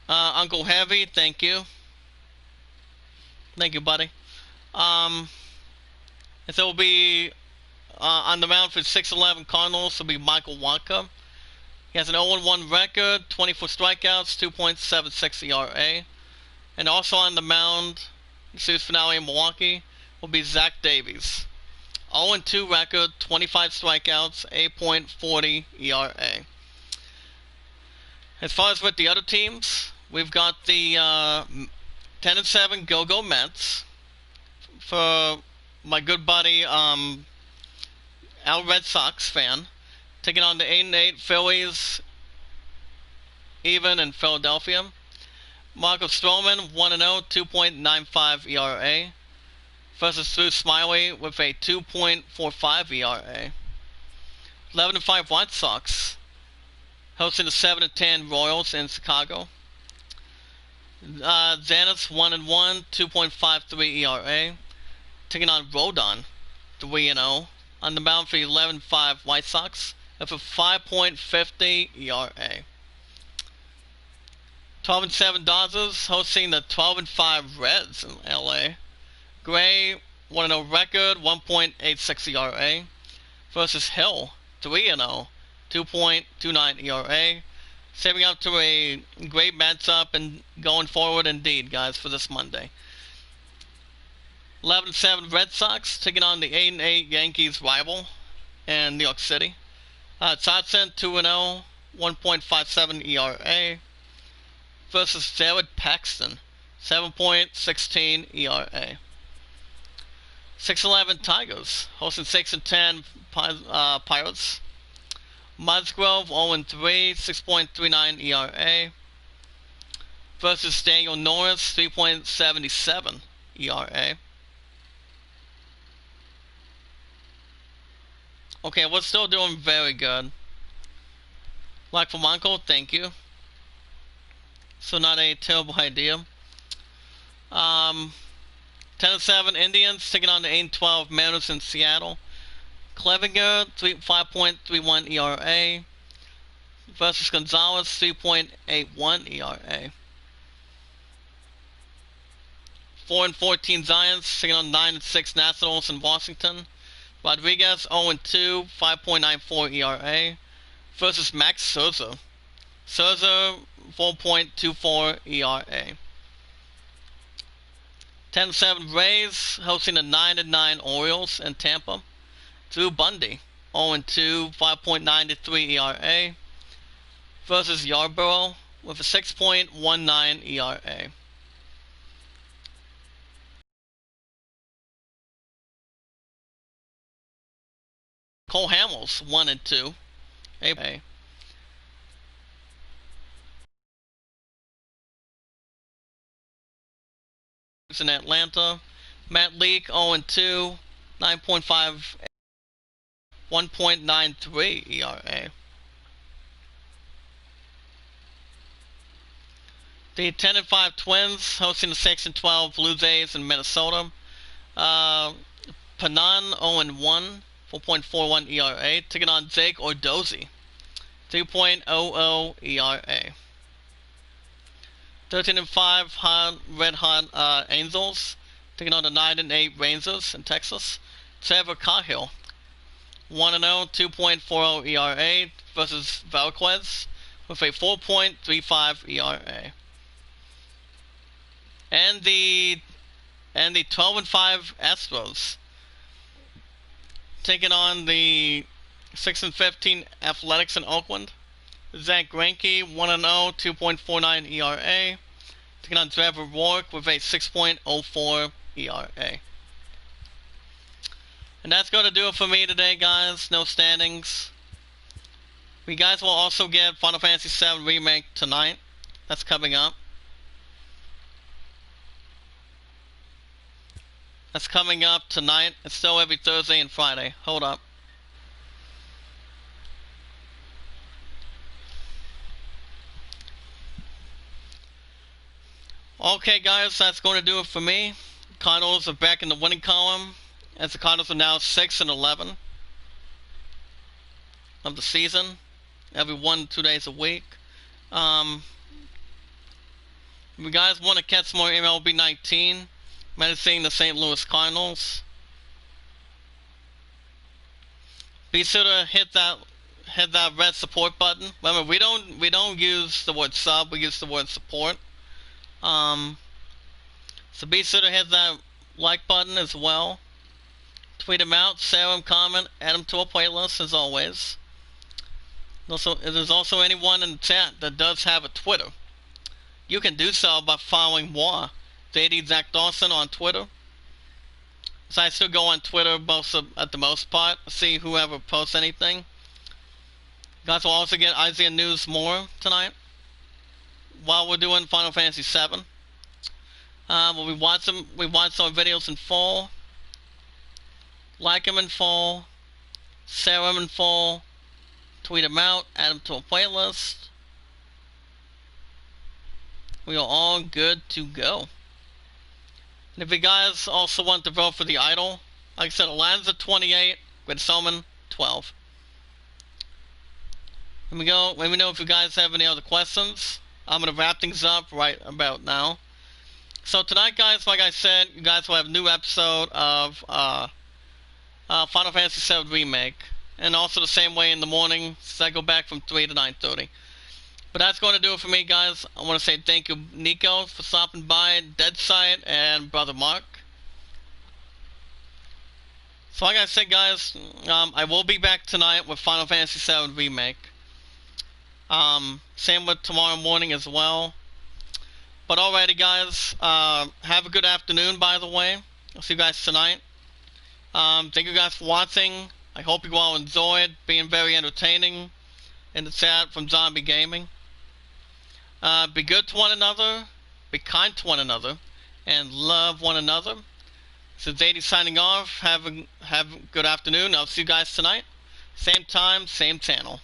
Uncle Heavy, thank you. Thank you, buddy. As there will be on the mound for 6-11 Cardinals will be Michael Wacha. He has an 0-1 record, 24 strikeouts, 2.76 ERA. And also on the mound, the series finale in Milwaukee, will be Zach Davies. 0-2 record, 25 strikeouts, 8.40 ERA. As far as with the other teams, we've got the 10-7 Go-Go Mets. For my good buddy, Al Red Sox fan, taking on the 8-8 Phillies, even in Philadelphia. Marcus Stroman, 1-0, 2.95 ERA. Versus Drew Smiley with a 2.45 ERA. 11-5 White Sox, hosting the 7-10 Royals in Chicago. Xanis, 1-1, 2.53 ERA. Taking on Rodon, 3-0. On the mound for the 11-5 White Sox with a 5.50 ERA. 12-7 Dodgers hosting the 12-5 Reds in LA. Gray, 1-0 record, 1.86 ERA. Versus Hill, 3-0, 2.29 ERA. Saving up to a great matchup and going forward indeed, guys, for this Monday. 11-7 Red Sox taking on the 8-8 Yankees rival in New York City. Johnson, 2-0, 1.57 ERA. Versus Jared Paxton, 7.16 ERA. 6-11 Tigers hosting 6-10 Pirates. Musgrove, 0-3, 6.39 ERA. Versus Daniel Norris, 3.77 ERA. Okay, we're still doing very good. Like from Uncle, thank you. So not a terrible idea. 10-7 Indians taking on the 8-12 Mariners in Seattle. Clevinger, 5.31 ERA. Versus Gonzalez, 3.81 ERA. 4-14 Giants taking on 9-6 Nationals in Washington. Rodriguez, 0-2, 5.94 ERA. Versus Max Scherzer. Scherzer, 4.24 ERA. 10-7 Rays hosting the 9-9 Orioles in Tampa. Drew Bundy, 0-2, 5.93 ERA. Versus Yarborough with a 6.19 ERA. Cole Hamels, 1-2. In Atlanta. Matt Leake, 0-2, 9.5, 1.93 ERA. The 10-5 Twins hosting the 6-12 Blue Jays in Minnesota. Panan, 0-1, 4.41 ERA. Taking on Jake or Dozy, 2.00 ERA. 13-5 Red Hot Angels, taking on the 9-8 Rangers in Texas. Trevor Cahill, 1-0, 2.40 ERA versus Valquez with a 4.35 ERA. And the 12-5 Astros, taking on the 6-15 Athletics in Oakland. Zach Greinke, 1-0, 2.49 ERA. Taking on Trevor Rourke with a 6.04 ERA. And that's going to do it for me today, guys. No standings. You guys will also get Final Fantasy VII Remake tonight. That's coming up. That's coming up tonight. It's still every Thursday and Friday. Hold up. Okay, guys, that's going to do it for me. Cardinals are back in the winning column, as the Cardinals are now 6-11 of the season, every 1-2 days a week. If you guys want to catch more MLB 19, menacing the St. Louis Cardinals, be sure to hit that red support button. Remember, we don't use the word sub, we use the word support. So be sure to hit that like button as well. Tweet them out, share them, comment, add them to a playlist as always. Also, if there's also anyone in the chat that does have a Twitter, you can do so by following moi, JD Zach Dawson, on Twitter. So I still go on Twitter at the most part, see whoever posts anything. You guys will also get Isaiah News more tonight while we're doing Final Fantasy VII. We watch our videos in full, like them in full, share them in full, tweet them out, add them to a playlist. We are all good to go. And if you guys also want to vote for the idol, like I said, Alanza 28, Red Soman 12. Let me know if you guys have any other questions. I'm going to wrap things up right about now. So tonight, guys, like I said, you guys will have a new episode of Final Fantasy VII Remake. And also the same way in the morning, since I go back from 3 to 9:30. But that's going to do it for me, guys. I want to say thank you, Nico, for stopping by, Deadsight, and Brother Mark. So like I said, guys, I will be back tonight with Final Fantasy VII Remake. Same with tomorrow morning as well. But alrighty, guys, have a good afternoon, by the way. I'll see you guys tonight. Thank you guys for watching. I hope you all enjoyed, being very entertaining in the chat from Zombie Gaming. Be good to one another, be kind to one another, and love one another. This is JD signing off. Have a good afternoon. I'll see you guys tonight. Same time, same channel.